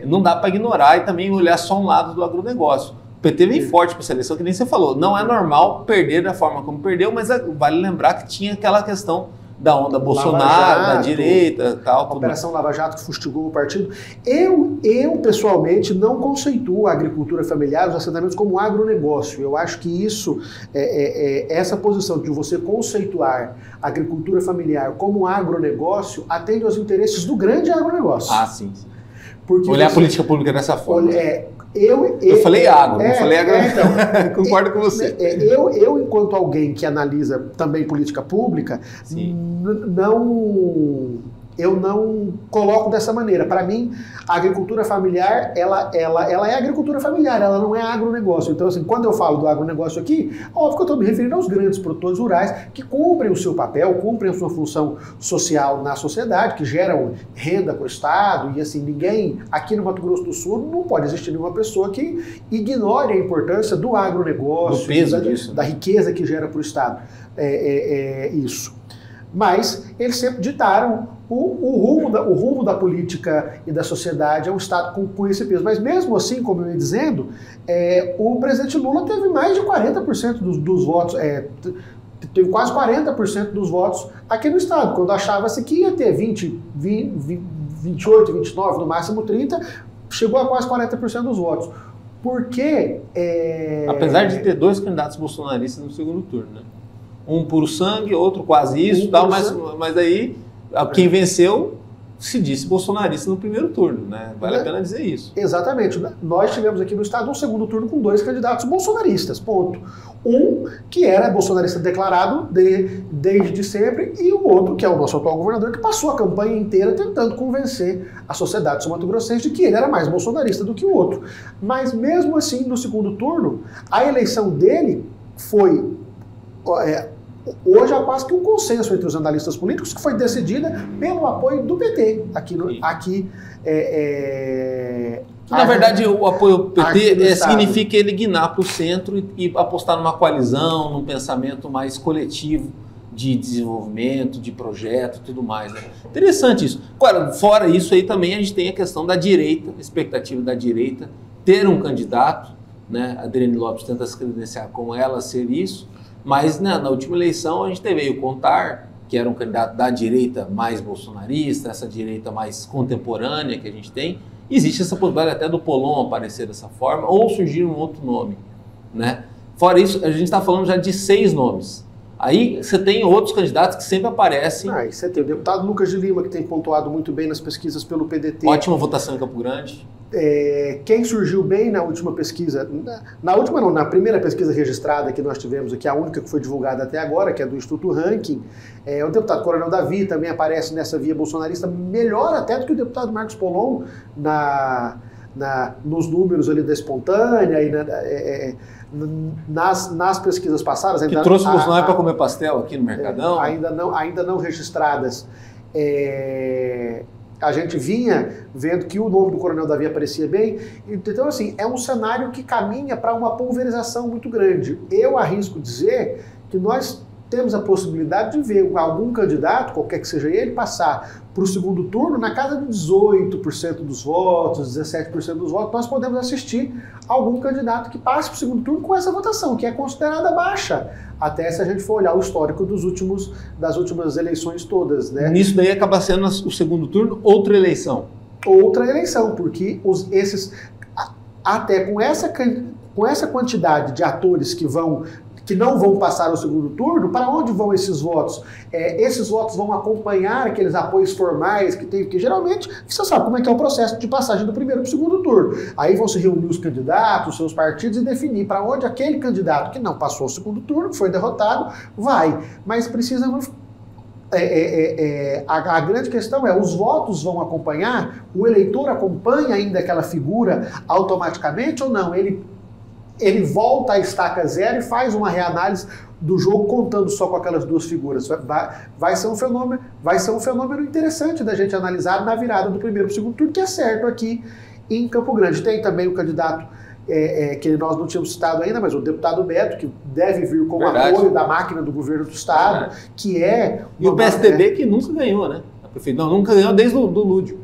[SPEAKER 1] não dá para ignorar e também olhar só um lado do agronegócio. O PT vem forte para essa eleição, que nem você falou. Não é normal perder da forma como perdeu, mas vale lembrar que tinha aquela questão da onda Bolsonaro, da direita, tal.
[SPEAKER 2] A Operação Lava Jato que fustigou o partido. Eu pessoalmente, não conceituo a agricultura familiar, os assentamentos, como agronegócio. Eu acho que isso, essa posição de você conceituar a agricultura familiar como agronegócio, atende aos interesses do grande agronegócio.
[SPEAKER 1] Ah, sim. Porque olhar a política pública dessa forma.
[SPEAKER 2] Eu
[SPEAKER 1] falei agro, não falei agronegócio. Então, concordo com você.
[SPEAKER 2] Eu, enquanto alguém que analisa também política pública, eu não coloco dessa maneira. Para mim, a agricultura familiar, ela é agricultura familiar, ela não é agronegócio. Então, assim, quando eu falo do agronegócio aqui, óbvio que eu estou me referindo aos grandes produtores rurais que cumprem o seu papel, cumprem a sua função social na sociedade, que geram renda para o Estado, e assim, ninguém, aqui no Mato Grosso do Sul, não pode existir nenhuma pessoa que ignore a importância do agronegócio,
[SPEAKER 1] do peso disso,
[SPEAKER 2] da riqueza que gera para o Estado. Isso. Mas eles sempre ditaram o rumo da política e da sociedade é um Estado com esse peso. Mas mesmo assim, como eu ia dizendo, o presidente Lula teve mais de 40% dos votos, teve quase 40% dos votos aqui no Estado, quando achava-se que ia ter 28, 29, no máximo 30, chegou a quase 40% dos votos. Porque...
[SPEAKER 1] Apesar de ter dois candidatos bolsonaristas no segundo turno, né? Um puro sangue, outro quase isso, tal, mas aí quem venceu se disse bolsonarista no primeiro turno, né? Vale a pena dizer isso.
[SPEAKER 2] Exatamente. Nós tivemos aqui no Estado um segundo turno com dois candidatos bolsonaristas, ponto. Um que era bolsonarista declarado desde sempre e o outro, que é o nosso atual governador, que passou a campanha inteira tentando convencer a sociedade sul-mato-grossense de que ele era mais bolsonarista do que o outro. Mas mesmo assim, no segundo turno, a eleição dele foi... hoje há quase que um consenso entre os analistas políticos que foi decidida pelo apoio do PT
[SPEAKER 1] na verdade, o apoio ao PT significa ele guinar para o centro e apostar numa coalizão, num pensamento mais coletivo de desenvolvimento, de projeto e tudo mais, né? Interessante isso. Agora, fora isso aí também a gente tem a questão da direita, a expectativa da direita ter um candidato, né? A Adriane Lopes tenta se credenciar como ela ser isso. Mas na última eleição a gente teve o Contar, que era um candidato da direita mais bolsonarista, essa direita mais contemporânea que a gente tem. Existe essa possibilidade até do Polon aparecer dessa forma, ou surgir um outro nome, né? Fora isso, a gente está falando já de 6 nomes. Aí você tem outros candidatos que sempre aparecem.
[SPEAKER 2] Aí você tem o deputado Lucas de Lima, que tem pontuado muito bem nas pesquisas pelo PDT.
[SPEAKER 1] Ótima votação em Campo Grande.
[SPEAKER 2] Quem surgiu bem na última pesquisa, na primeira pesquisa registrada que nós tivemos aqui, a única que foi divulgada até agora, que é do Instituto Ranking, o deputado Coronel Davi também aparece nessa via bolsonarista, melhor até do que o deputado Marcos Polon nos números ali da espontânea e nas pesquisas passadas.
[SPEAKER 1] Que trouxe o Bolsonaro para comer pastel aqui no Mercadão?
[SPEAKER 2] Ainda não registradas. A gente vinha vendo que o nome do Coronel Davi aparecia bem. Então, assim, é um cenário que caminha para uma pulverização muito grande. Eu arrisco dizer que nós temos a possibilidade de ver algum candidato, qualquer que seja ele, passar para o segundo turno na casa de 18% dos votos, 17% dos votos. Nós podemos assistir algum candidato que passe para o segundo turno com essa votação, que é considerada baixa, até se a gente for olhar o histórico das últimas eleições todas, né?
[SPEAKER 1] Nisso daí acaba sendo o segundo turno outra eleição.
[SPEAKER 2] Outra eleição, porque até com essa quantidade de atores que não vão passar ao segundo turno, para onde vão esses votos? Esses votos vão acompanhar aqueles apoios formais que tem, porque geralmente você sabe como é que é o processo de passagem do primeiro para o segundo turno. Aí vão se reunir os candidatos, os seus partidos e definir para onde aquele candidato que não passou ao segundo turno, que foi derrotado, vai. Mas precisa... A grande questão é, os votos vão acompanhar? O eleitor acompanha ainda aquela figura automaticamente ou não? Ele volta à estaca zero e faz uma reanálise do jogo contando só com aquelas duas figuras. Vai ser um fenômeno interessante da gente analisar na virada do primeiro para o segundo turno, que é certo aqui em Campo Grande. Tem também o candidato que nós não tínhamos citado ainda, mas o deputado Beto, que deve vir com o
[SPEAKER 1] Verdade.
[SPEAKER 2] apoio da máquina do governo do Estado,
[SPEAKER 1] Verdade.
[SPEAKER 2] que é...
[SPEAKER 1] E o PSDB que nunca ganhou, né? A prefeitura nunca ganhou desde o do Lúdio.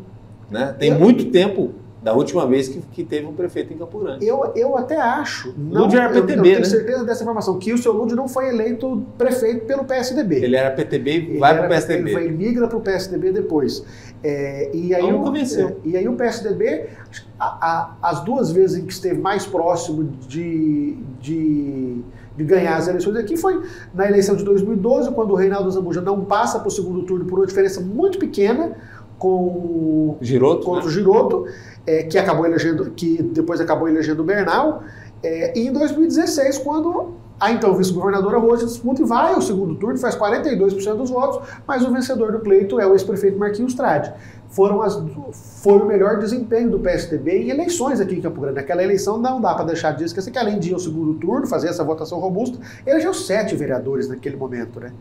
[SPEAKER 1] Né? Tem muito tempo da última vez que teve um prefeito em Campo Grande.
[SPEAKER 2] Eu até acho,
[SPEAKER 1] Lúdio era PTB,
[SPEAKER 2] eu tenho
[SPEAKER 1] né?
[SPEAKER 2] certeza dessa informação, que o seu Lúdio não foi eleito prefeito pelo PSDB.
[SPEAKER 1] Ele era PTB e vai para o PSDB.
[SPEAKER 2] Ele migra para o PSDB depois. E aí
[SPEAKER 1] não convenceu.
[SPEAKER 2] E aí o PSDB, as duas vezes em que esteve mais próximo de ganhar as eleições aqui foi na eleição de 2012, quando o Reinaldo Zambuja não passa para o segundo turno por uma diferença muito pequena com
[SPEAKER 1] Giroto,
[SPEAKER 2] contra o Giroto, que depois acabou elegendo o Bernal, e em 2016, quando a então vice-governadora Rose disputa e vai ao segundo turno, faz 42% dos votos, mas o vencedor do pleito é o ex-prefeito Marquinhos Trade. Foi o melhor desempenho do PSDB em eleições aqui em Campo Grande. Naquela eleição não dá para deixar de esquecer que, além de ir ao segundo turno, fazer essa votação robusta, elegeu 7 vereadores naquele momento, né?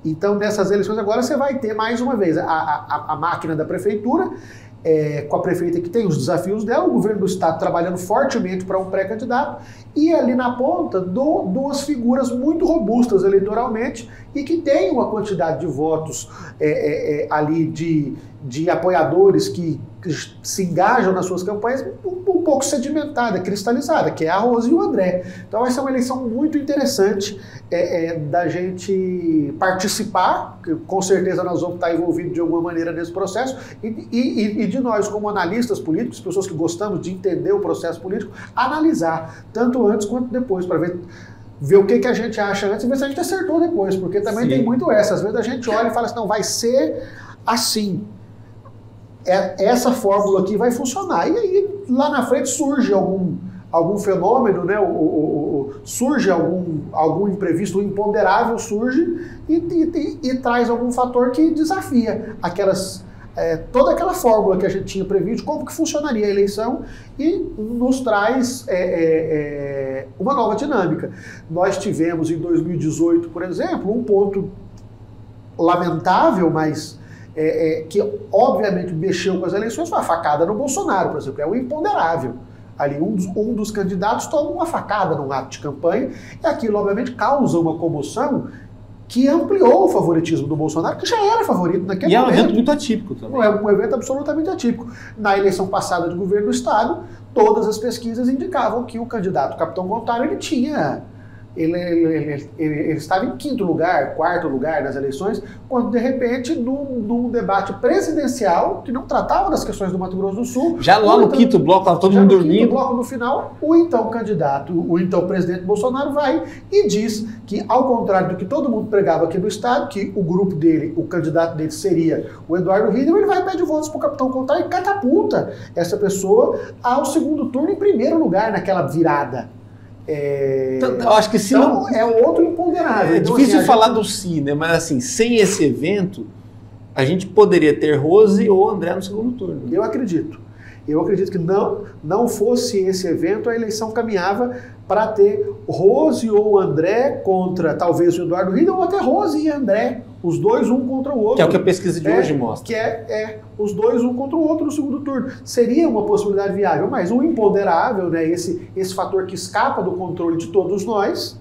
[SPEAKER 2] Então, nessas eleições agora você vai ter mais uma vez a máquina da prefeitura, com a prefeita que tem os desafios dela, o governo do estado trabalhando fortemente para um pré-candidato, e ali na ponta duas figuras muito robustas eleitoralmente e que têm uma quantidade de votos ali de apoiadores que se engajam nas suas campanhas um pouco sedimentada, cristalizada, que é a Rose e o André. Então vai ser uma eleição muito interessante da gente participar, que com certeza nós vamos estar envolvidos de alguma maneira nesse processo, e de nós, como analistas políticos, pessoas que gostamos de entender o processo político, analisar, tanto antes quanto depois, para ver o que a gente acha antes e ver se a gente acertou depois, porque também tem muito essa. Às vezes a gente olha e fala assim, não, vai ser assim. Essa fórmula aqui vai funcionar. E aí, lá na frente, surge algum fenômeno, né? Surge algum imprevisto, o imponderável surge e traz algum fator que desafia toda aquela fórmula que a gente tinha previsto, como que funcionaria a eleição, e nos traz uma nova dinâmica. Nós tivemos em 2018, por exemplo, um ponto lamentável, mas que obviamente mexeu com as eleições, foi a facada no Bolsonaro, por exemplo, é o imponderável. Ali um dos candidatos toma uma facada num ato de campanha, e aquilo obviamente causa uma comoção que ampliou o favoritismo do Bolsonaro, que já era favorito naquele momento.
[SPEAKER 1] E é um evento muito atípico também.
[SPEAKER 2] É um evento absolutamente atípico. Na eleição passada de governo do Estado, todas as pesquisas indicavam que o candidato Capitão Gontaro, ele tinha... Ele estava em 5º lugar, 4º lugar nas eleições, quando de repente, num debate presidencial, que não tratava das questões do Mato Grosso do Sul...
[SPEAKER 1] Já lá no 5º bloco, estava todo mundo dormindo.
[SPEAKER 2] No 5º bloco, no final, o então candidato, o então presidente Bolsonaro vai e diz que, ao contrário do que todo mundo pregava aqui no Estado, que o grupo dele, o candidato dele seria o Eduardo Hidden, ele vai e pede votos para o Capitão Gontaro e catapulta essa pessoa ao segundo turno em 1º lugar naquela virada.
[SPEAKER 1] Eu acho que se
[SPEAKER 2] então,
[SPEAKER 1] não...
[SPEAKER 2] é outro imponderável.
[SPEAKER 1] É
[SPEAKER 2] então,
[SPEAKER 1] difícil
[SPEAKER 2] assim,
[SPEAKER 1] falar do sim, né? Mas assim, sem esse evento, a gente poderia ter Rose ou André no segundo turno.
[SPEAKER 2] Eu acredito que não fosse esse evento, a eleição caminhava para ter Rose ou André contra talvez o Eduardo Hidden, ou até Rose e André, os dois um contra o outro.
[SPEAKER 1] Que é o que a pesquisa de hoje mostra.
[SPEAKER 2] Que os dois um contra o outro no segundo turno. Seria uma possibilidade viável, mas o imponderável, né, esse fator que escapa do controle de todos nós,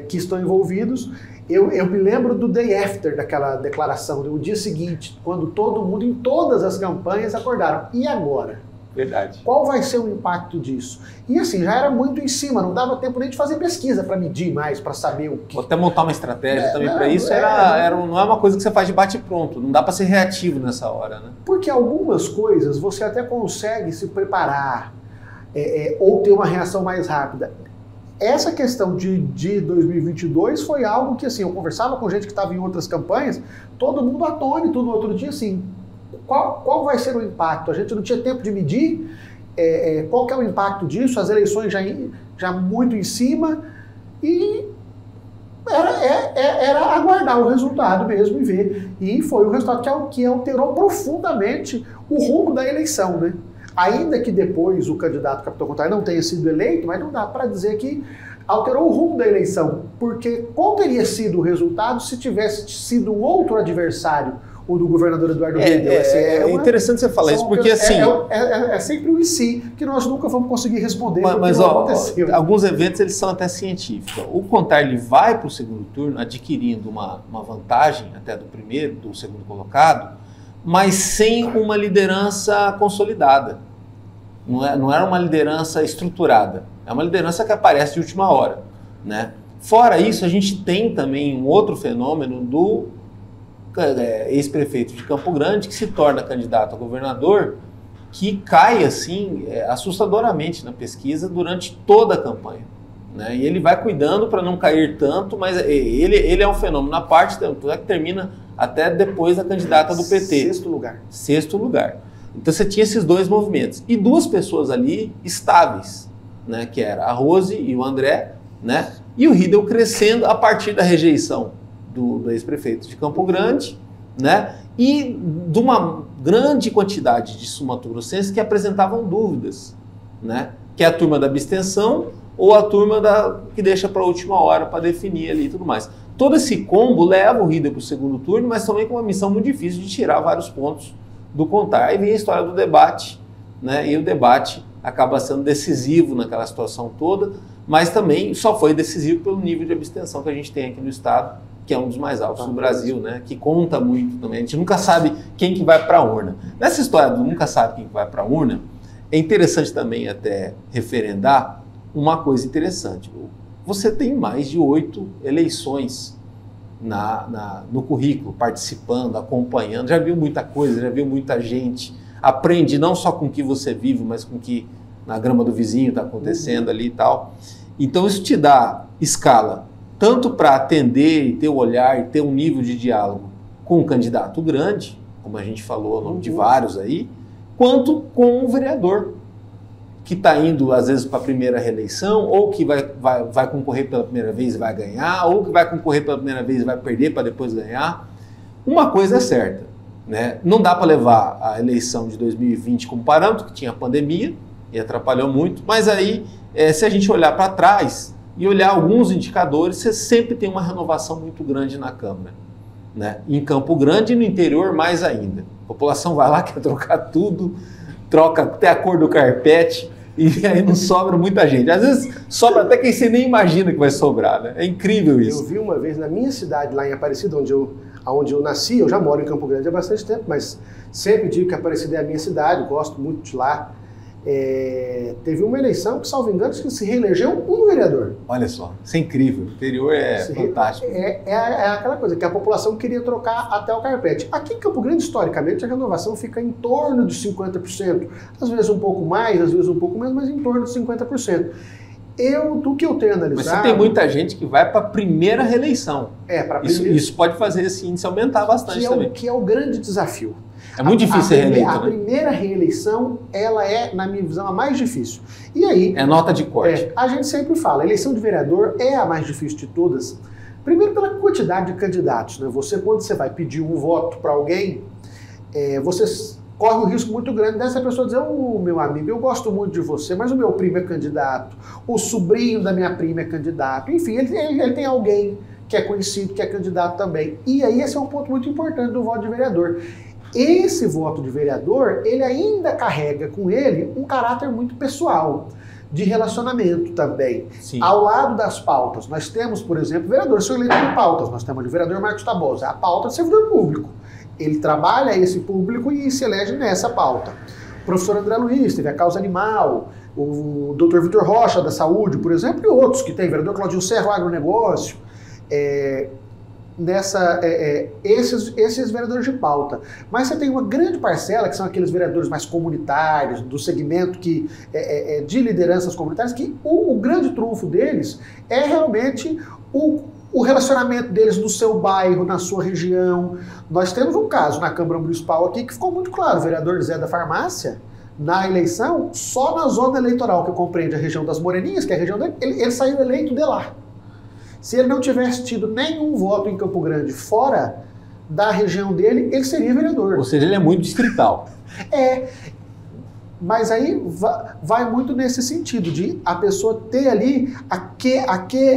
[SPEAKER 2] que estão envolvidos. Eu me lembro do day after daquela declaração, o dia seguinte, quando todo mundo, em todas as campanhas, acordaram. E agora?
[SPEAKER 1] Verdade.
[SPEAKER 2] Qual vai ser o impacto disso? E assim, já era muito em cima, não dava tempo nem de fazer pesquisa para medir mais, para saber o que...
[SPEAKER 1] Ou até montar uma estratégia também para isso, não é uma coisa que você faz de bate-pronto, não dá para ser reativo nessa hora, né?
[SPEAKER 2] Porque algumas coisas você até consegue se preparar ou ter uma reação mais rápida. Essa questão de 2022 foi algo que, assim, eu conversava com gente que estava em outras campanhas, todo mundo atônito no outro dia, assim, qual vai ser o impacto? A gente não tinha tempo de medir qual que é o impacto disso, as eleições já muito em cima, e era aguardar o resultado mesmo e ver. E foi o resultado que alterou profundamente o rumo da eleição, né? Ainda que depois o candidato Capitão Gontaro não tenha sido eleito, mas não dá para dizer que alterou o rumo da eleição, porque qual teria sido o resultado se tivesse sido um outro adversário, o do governador Eduardo Riedel.
[SPEAKER 1] É interessante você falar isso, porque assim...
[SPEAKER 2] É sempre o IC, que nós nunca vamos conseguir responder,
[SPEAKER 1] mas não aconteceu. Alguns eventos eles são até científicos. O Contar ele vai para o segundo turno adquirindo uma vantagem até do segundo colocado, mas sem uma liderança consolidada. Não era uma liderança estruturada. É uma liderança que aparece de última hora, né? Fora isso, a gente tem também um outro fenômeno do ex-prefeito de Campo Grande, que se torna candidato a governador, que cai assim assustadoramente na pesquisa durante toda a campanha, né? E ele vai cuidando para não cair tanto, mas ele é um fenômeno na parte que termina até depois da candidata do PT. Sexto lugar. Então você tinha esses dois movimentos. E duas pessoas ali estáveis, né? Que era a Rose e o André, né? E o Riedel crescendo a partir da rejeição do ex-prefeito de Campo Grande, né? E de uma grande quantidade de sumatogrossenses que apresentavam dúvidas, né? Que é a turma da abstenção ou a turma que deixa para a última hora para definir ali e tudo mais. Todo esse combo leva o Riedel para o segundo turno, mas também com uma missão muito difícil de tirar vários pontos do Contar. Aí vem a história do debate, né? E o debate acaba sendo decisivo naquela situação toda, mas também só foi decisivo pelo nível de abstenção que a gente tem aqui no estado, que é um dos mais altos do Brasil, né? Que conta muito também. A gente nunca sabe quem que vai para a urna. Nessa história do nunca sabe quem que vai para a urna, é interessante também até referendar uma coisa interessante. Você tem mais de 8 eleições no currículo, participando, acompanhando, já viu muita coisa, já viu muita gente, aprende não só com o que você vive, mas com o que na grama do vizinho está acontecendo ali e tal. Então isso te dá escala, tanto para atender e ter o olhar e ter um nível de diálogo com um candidato grande, como a gente falou, o nome de vários aí, quanto com um vereador que está indo, às vezes, para a primeira reeleição, ou que vai concorrer pela primeira vez e vai ganhar, ou que vai concorrer pela primeira vez e vai perder para depois ganhar. Uma coisa é certa, né? Não dá para levar a eleição de 2020 como parâmetro, que tinha pandemia e atrapalhou muito, mas aí, se a gente olhar para trás e olhar alguns indicadores, você sempre tem uma renovação muito grande na Câmara, né? Em Campo Grande e no interior mais ainda. A população vai lá, quer trocar tudo, troca até a cor do carpete, e aí não sobra muita gente. Às vezes sobra até quem você nem imagina que vai sobrar, né? É incrível isso.
[SPEAKER 2] Eu vi uma vez na minha cidade, lá em Aparecida, onde eu nasci, eu já moro em Campo Grande há bastante tempo, mas sempre digo que Aparecida é a minha cidade, gosto muito de lá. Teve uma eleição que, salvo engano, se reelegeu um vereador.
[SPEAKER 1] Olha só, isso é incrível. O interior é fantástico.
[SPEAKER 2] É aquela coisa que a população queria trocar até o carpete. Aqui em Campo Grande, historicamente, a renovação fica em torno de 50%. Às vezes um pouco mais, às vezes um pouco menos, mas em torno de 50%. Do que eu tenho analisado...
[SPEAKER 1] Mas você tem muita gente que vai para a primeira reeleição.
[SPEAKER 2] Para primeira...
[SPEAKER 1] Isso pode fazer esse índice aumentar bastante também.
[SPEAKER 2] Que é o grande desafio.
[SPEAKER 1] É muito difícil ser reeleito,
[SPEAKER 2] A primeira reeleição, ela é, na minha visão, a mais difícil. E aí...
[SPEAKER 1] É nota de corte.
[SPEAKER 2] A gente sempre fala, a eleição de vereador é a mais difícil de todas. Primeiro pela quantidade de candidatos, né? Quando você vai pedir um voto para alguém, você corre um risco muito grande dessa pessoa dizer: meu amigo, eu gosto muito de você, mas o meu primo é candidato, o sobrinho da minha prima é candidato. Enfim, ele tem alguém que é conhecido, que é candidato também. E aí esse é um ponto muito importante do voto de vereador. Esse voto de vereador, ele ainda carrega com ele um caráter muito pessoal, de relacionamento também.
[SPEAKER 1] Sim.
[SPEAKER 2] Ao lado das pautas, nós temos, por exemplo, vereadores são eleitos por pautas. Nós temos o vereador Marcos Tabosa, a pauta é servidor público. Ele trabalha esse público e se elege nessa pauta. O professor André Luiz teve a causa animal, o Dr. Vitor Rocha da saúde, por exemplo, e outros que tem, o vereador Claudio Serra, o agronegócio. Esses vereadores de pauta. Mas você tem uma grande parcela, que são aqueles vereadores mais comunitários, do segmento de lideranças comunitárias, que o grande trunfo deles é realmente o relacionamento deles no seu bairro, na sua região. Nós temos um caso na Câmara Municipal aqui que ficou muito claro. O vereador Zé da Farmácia, na eleição, só na zona eleitoral que compreende a região das Moreninhas, que é a região dele, ele saiu eleito de lá. Se ele não tivesse tido nenhum voto em Campo Grande fora da região dele, ele seria vereador.
[SPEAKER 1] Ou seja, ele é muito distrital.
[SPEAKER 2] Mas aí vai muito nesse sentido, de a pessoa ter ali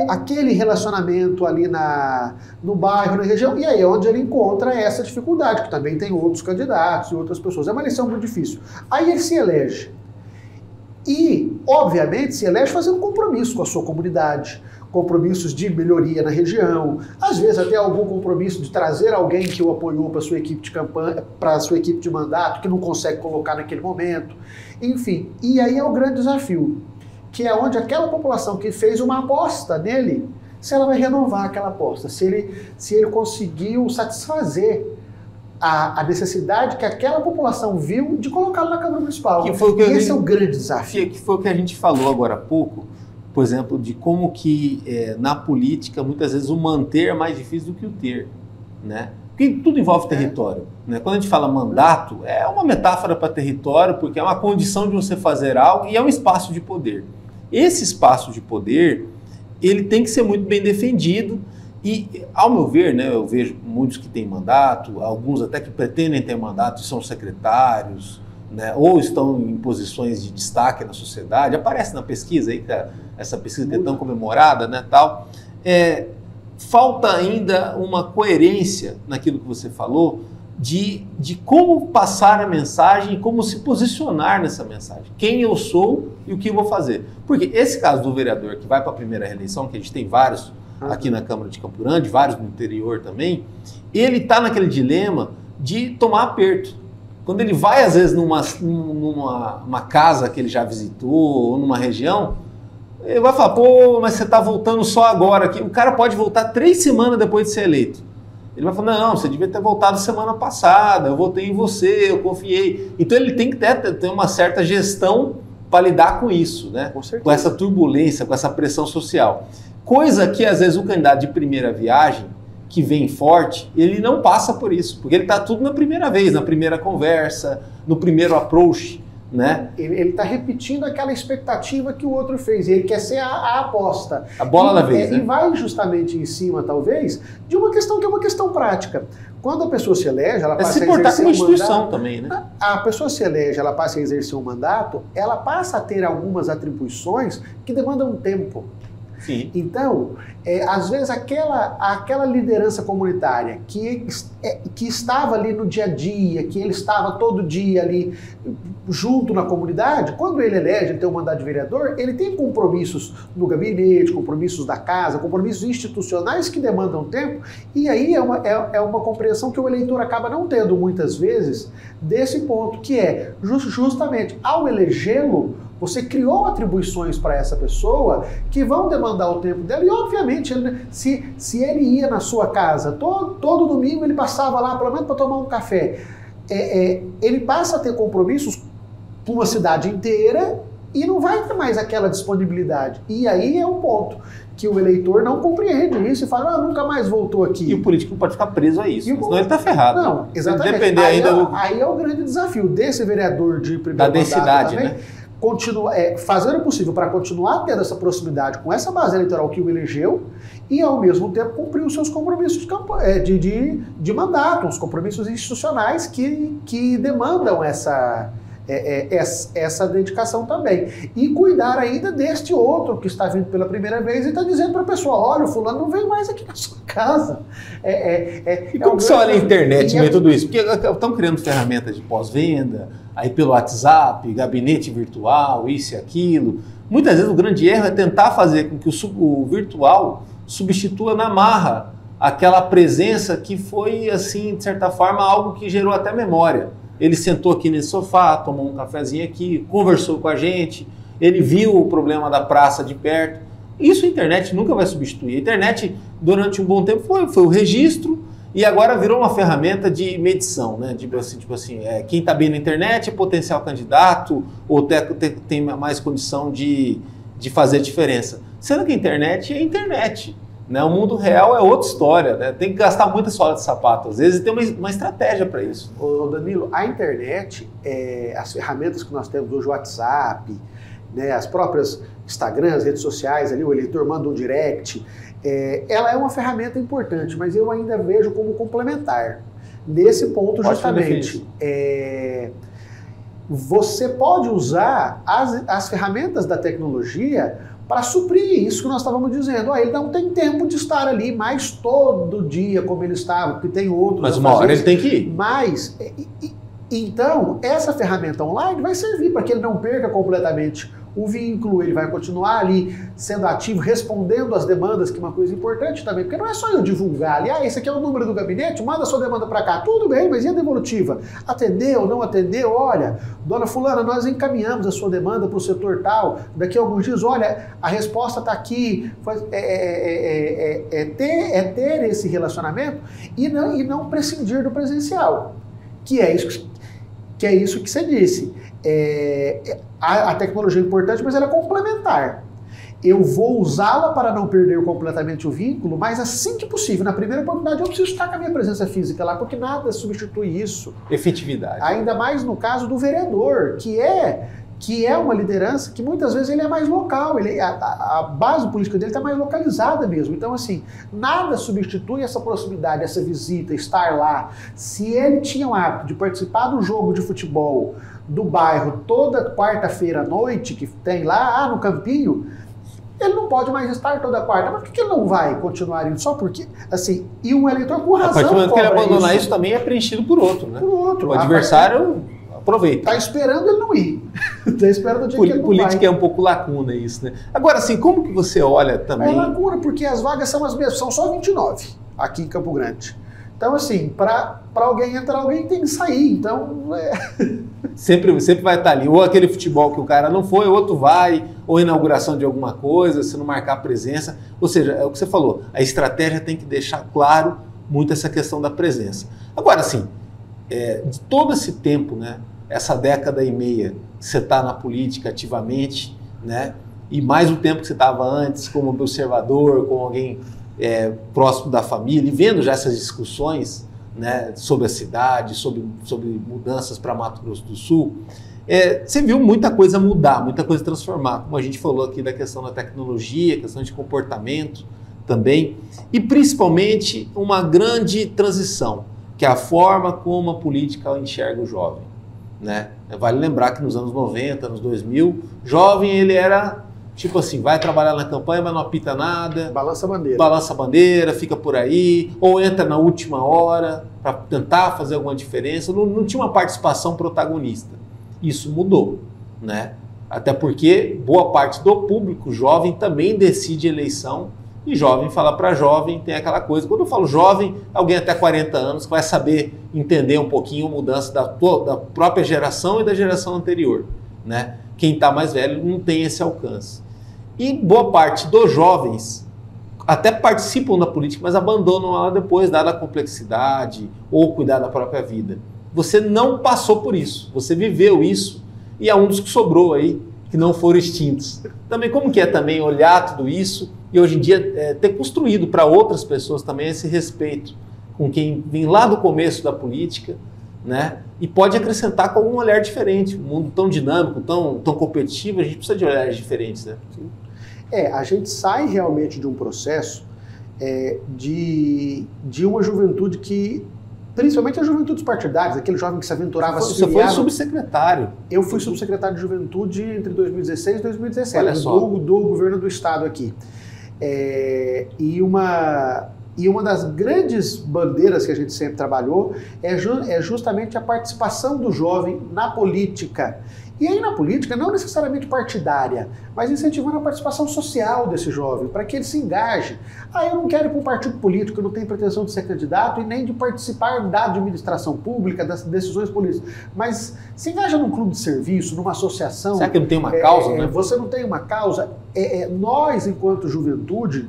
[SPEAKER 2] aquele relacionamento ali no bairro, na região, e aí é onde ele encontra essa dificuldade, que também tem outros candidatos e outras pessoas. É uma eleição muito difícil. Aí ele se elege. E, obviamente, se elege fazendo compromisso com a sua comunidade, compromissos de melhoria na região, às vezes até algum compromisso de trazer alguém que o apoiou para a sua equipe de campanha, para a sua equipe de mandato, que não consegue colocar naquele momento. Enfim, e aí é o grande desafio, que é onde aquela população que fez uma aposta nele, se ela vai renovar aquela aposta, se ele conseguiu satisfazer a necessidade que aquela população viu de colocá-lo na Câmara Municipal. Esse é o grande desafio.
[SPEAKER 1] Que foi o que a gente falou agora há pouco, por exemplo, de como que na política, muitas vezes, o manter é mais difícil do que o ter, né? Porque tudo envolve território, né? Quando a gente fala mandato, é uma metáfora para território, porque é uma condição de você fazer algo e é um espaço de poder. Esse espaço de poder, ele tem que ser muito bem defendido e, ao meu ver, né, eu vejo muitos que têm mandato, alguns até que pretendem ter mandato e são secretários, né, ou estão em posições de destaque na sociedade, aparece na pesquisa aí, essa pesquisa que é tão comemorada, né, tal. Falta ainda uma coerência naquilo que você falou de como passar a mensagem e como se posicionar nessa mensagem. Quem eu sou e o que eu vou fazer. Porque esse caso do vereador que vai para a primeira reeleição, que a gente tem vários aqui na Câmara de Campo Grande, vários no interior também, ele está naquele dilema de tomar aperto. Quando ele vai, às vezes, numa casa que ele já visitou, ou numa região, ele vai falar, pô, mas você está voltando só agora aqui. O cara pode voltar 3 semanas depois de ser eleito. Ele vai falar, não, você devia ter voltado semana passada, eu votei em você, eu confiei. Então ele tem que ter uma certa gestão para lidar com isso, né? Com essa turbulência, com essa pressão social. Coisa que, às vezes, o candidato de primeira viagem, que vem forte, ele não passa por isso, porque ele está tudo na primeira vez, na primeira conversa, no primeiro approach, né?
[SPEAKER 2] Ele está repetindo aquela expectativa que o outro fez, ele quer ser a aposta.
[SPEAKER 1] A bola da vez, né?
[SPEAKER 2] E vai justamente em cima, talvez, de uma questão que é uma questão prática. Quando a pessoa se elege, ela passa a exercer um mandato,
[SPEAKER 1] também, né?
[SPEAKER 2] A pessoa se elege, ela passa a exercer um mandato, ela passa a ter algumas atribuições que demandam tempo.
[SPEAKER 1] Sim.
[SPEAKER 2] Então, às vezes aquela liderança comunitária que estava ali no dia a dia, que ele estava todo dia ali junto na comunidade, quando ele elege, ele tem um mandato de vereador, ele tem compromissos no gabinete, compromissos da casa, compromissos institucionais que demandam tempo, e aí é uma compreensão que o eleitor acaba não tendo muitas vezes desse ponto, que é justamente ao elegê-lo, você criou atribuições para essa pessoa que vão demandar o tempo dela e, obviamente, se ele ia na sua casa todo domingo, ele passava lá, pelo menos para tomar um café, ele passa a ter compromissos com uma cidade inteira e não vai ter mais aquela disponibilidade. E aí é um ponto que o eleitor não compreende isso e fala, nunca mais voltou aqui.
[SPEAKER 1] E o político não pode ficar preso a isso, senão ele está ferrado.
[SPEAKER 2] Não, exatamente.
[SPEAKER 1] Depender
[SPEAKER 2] aí é o grande desafio desse vereador de primeiro
[SPEAKER 1] da densidade, também, né?
[SPEAKER 2] Fazer o possível para continuar tendo essa proximidade com essa base eleitoral que o elegeu e, ao mesmo tempo, cumprir os seus compromissos de mandato, os compromissos institucionais que demandam essa dedicação também. E cuidar ainda deste outro que está vindo pela primeira vez e está dizendo para a pessoa, olha, o fulano não vem mais aqui na sua casa.
[SPEAKER 1] E como que você olha a internet e tudo isso? Porque estão criando ferramentas de pós-venda, aí pelo WhatsApp, gabinete virtual, isso e aquilo. Muitas vezes o grande erro é tentar fazer com que o virtual substitua na marra aquela presença que foi, assim, de certa forma, algo que gerou até memória. Ele sentou aqui nesse sofá, tomou um cafezinho aqui, conversou com a gente, ele viu o problema da praça de perto. Isso a internet nunca vai substituir. A internet, durante um bom tempo, foi o registro e agora virou uma ferramenta de medição, né? Tipo assim, quem está bem na internet é potencial candidato ou tem mais condição de fazer diferença. Sendo que a internet é a internet. Né? O mundo real é outra história, né? Tem que gastar muita sola de sapato, às vezes, e tem uma estratégia para isso.
[SPEAKER 2] Ô Danilo, a internet, as ferramentas que nós temos hoje, o WhatsApp, né, as próprias Instagram, as redes sociais, ali, o eleitor manda um direct, ela é uma ferramenta importante, mas eu ainda vejo como complementar. Nesse ponto, justamente, você pode usar as ferramentas da tecnologia para suprir isso que nós estávamos dizendo. Ele não tem tempo de estar ali mais todo dia como ele estava, porque tem outros.
[SPEAKER 1] Mas uma hora ele tem que ir.
[SPEAKER 2] Mas, então, essa ferramenta online vai servir para que ele não perca completamente o vínculo, ele vai continuar ali sendo ativo, respondendo às demandas, que é uma coisa importante também, porque não é só eu divulgar ali, esse aqui é o número do gabinete, manda sua demanda para cá, tudo bem, mas e a devolutiva? Atendeu, não atendeu? Olha, dona fulana, nós encaminhamos a sua demanda para o setor tal, daqui a alguns dias, olha, a resposta está aqui, ter esse relacionamento e não prescindir do presencial, que é isso que você disse. A tecnologia é importante, mas ela é complementar. Eu vou usá-la para não perder completamente o vínculo, mas assim que possível, na primeira oportunidade, eu preciso estar com a minha presença física lá, porque nada substitui isso.
[SPEAKER 1] Efetividade.
[SPEAKER 2] Ainda mais no caso do vereador, que é uma liderança que muitas vezes ele é mais local, a base política dele está mais localizada mesmo. Então, assim, nada substitui essa proximidade, essa visita, estar lá. Se ele tinha o hábito de participar do jogo de futebol do bairro toda quarta-feira à noite, que tem lá no Campinho, ele não pode mais estar toda quarta. Mas por que ele não vai continuar indo? Só porque, assim, e um eleitor com razão. A
[SPEAKER 1] partir do momento que ele abandonar isso também é preenchido por outro, né?
[SPEAKER 2] Por outro.
[SPEAKER 1] O adversário aproveita.
[SPEAKER 2] Tá esperando ele não ir. Tá esperando o dia que ele não vai.
[SPEAKER 1] Política é um pouco lacuna isso, né? Agora, assim, como que você olha também...
[SPEAKER 2] É lacuna, porque as vagas são as mesmas, são só 29 aqui em Campo Grande. Então, assim, para alguém entrar, alguém tem que sair. Então,
[SPEAKER 1] Sempre vai estar ali. Ou aquele futebol que o cara não foi, outro vai, ou inauguração de alguma coisa, se não marcar presença. Ou seja, é o que você falou, a estratégia tem que deixar claro muito essa questão da presença. Agora, assim, de todo esse tempo, né, essa década e meia que você está na política ativamente, né, e mais o tempo que você estava antes como observador, como alguém próximo da família, e vendo já essas discussões, né, sobre a cidade, sobre mudanças para Mato Grosso do Sul, você viu muita coisa mudar, muita coisa transformar, como a gente falou aqui da questão da tecnologia, questão de comportamento também, e principalmente uma grande transição, que é a forma como a política enxerga o jovem, né? Vale lembrar que nos anos 90, anos 2000, jovem ele era tipo assim, vai trabalhar na campanha, mas não apita nada.
[SPEAKER 2] Balança a bandeira.
[SPEAKER 1] Balança a bandeira, fica por aí, ou entra na última hora para tentar fazer alguma diferença. Não tinha uma participação protagonista. Isso mudou, né? Até porque boa parte do público jovem também decide eleição, e jovem fala para jovem, tem aquela coisa. Quando eu falo jovem, alguém até 40 anos que vai saber entender um pouquinho a mudança da própria geração e da geração anterior, né? Quem está mais velho não tem esse alcance. E boa parte dos jovens até participam da política, mas abandonam ela depois, dada a complexidade ou cuidar da própria vida. Você não passou por isso, você viveu isso e é um dos que sobrou aí, que não foram extintos. Também como que é também olhar tudo isso e hoje em dia ter construído para outras pessoas também esse respeito com quem vem lá do começo da política, né? E pode acrescentar com algum olhar diferente. Um mundo tão dinâmico, tão competitivo, a gente precisa de olhares diferentes, né?
[SPEAKER 2] Sim. A gente sai realmente de um processo de uma juventude que, principalmente as juventudes partidárias, aquele jovem que se aventurava a se
[SPEAKER 1] filiar. Você foi subsecretário.
[SPEAKER 2] Eu fui subsecretário de Juventude entre 2016 e 2017, do governo do estado aqui. E uma das grandes bandeiras que a gente sempre trabalhou é justamente a participação do jovem na política. E aí na política, não necessariamente partidária, mas incentivando a participação social desse jovem, para que ele se engaje. Eu não quero ir para um partido político, eu não tenho pretensão de ser candidato e nem de participar da administração pública, das decisões políticas, mas se engaja num clube de serviço, numa associação.
[SPEAKER 1] Será que não tem uma causa, né?
[SPEAKER 2] Você não tem uma causa. Nós, enquanto juventude,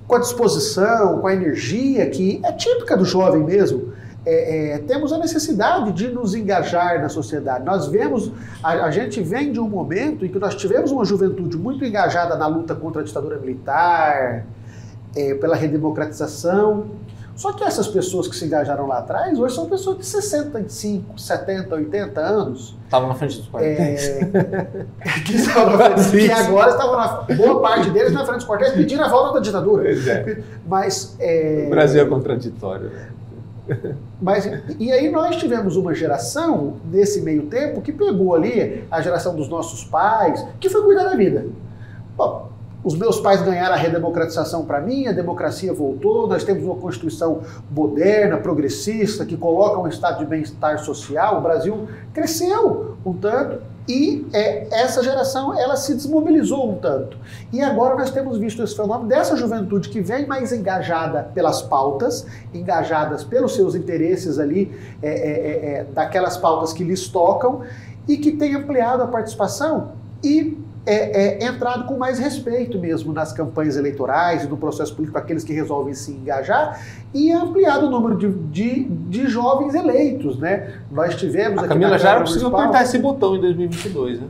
[SPEAKER 2] com a disposição, com a energia que é típica do jovem mesmo, temos a necessidade de nos engajar na sociedade. Nós vemos, a gente vem de um momento em que nós tivemos uma juventude muito engajada na luta contra a ditadura militar, pela redemocratização. Só que essas pessoas que se engajaram lá atrás, hoje são pessoas de 65, 70, 80 anos.
[SPEAKER 1] Estavam na frente dos quartéis.
[SPEAKER 2] Que agora estavam boa parte deles na frente dos quartéis pedindo a volta da ditadura.
[SPEAKER 1] Pois é.
[SPEAKER 2] Mas,
[SPEAKER 1] o Brasil é contraditório, né?
[SPEAKER 2] E aí nós tivemos uma geração, nesse meio tempo, que pegou ali a geração dos nossos pais, que foi cuidar da vida. Bom, os meus pais ganharam a redemocratização para mim, a democracia voltou, nós temos uma Constituição moderna, progressista, que coloca um estado de bem-estar social, o Brasil cresceu um tanto, e essa geração ela se desmobilizou um tanto. E agora nós temos visto esse fenômeno dessa juventude que vem mais engajada pelas pautas, engajadas pelos seus interesses ali, daquelas pautas que lhes tocam, e que tem ampliado a participação e entrado com mais respeito mesmo nas campanhas eleitorais e no processo político, aqueles que resolvem se engajar, e ampliado o número de jovens eleitos, né? Nós tivemos...
[SPEAKER 1] A Camila já conseguiu apertar esse botão em 2022, né?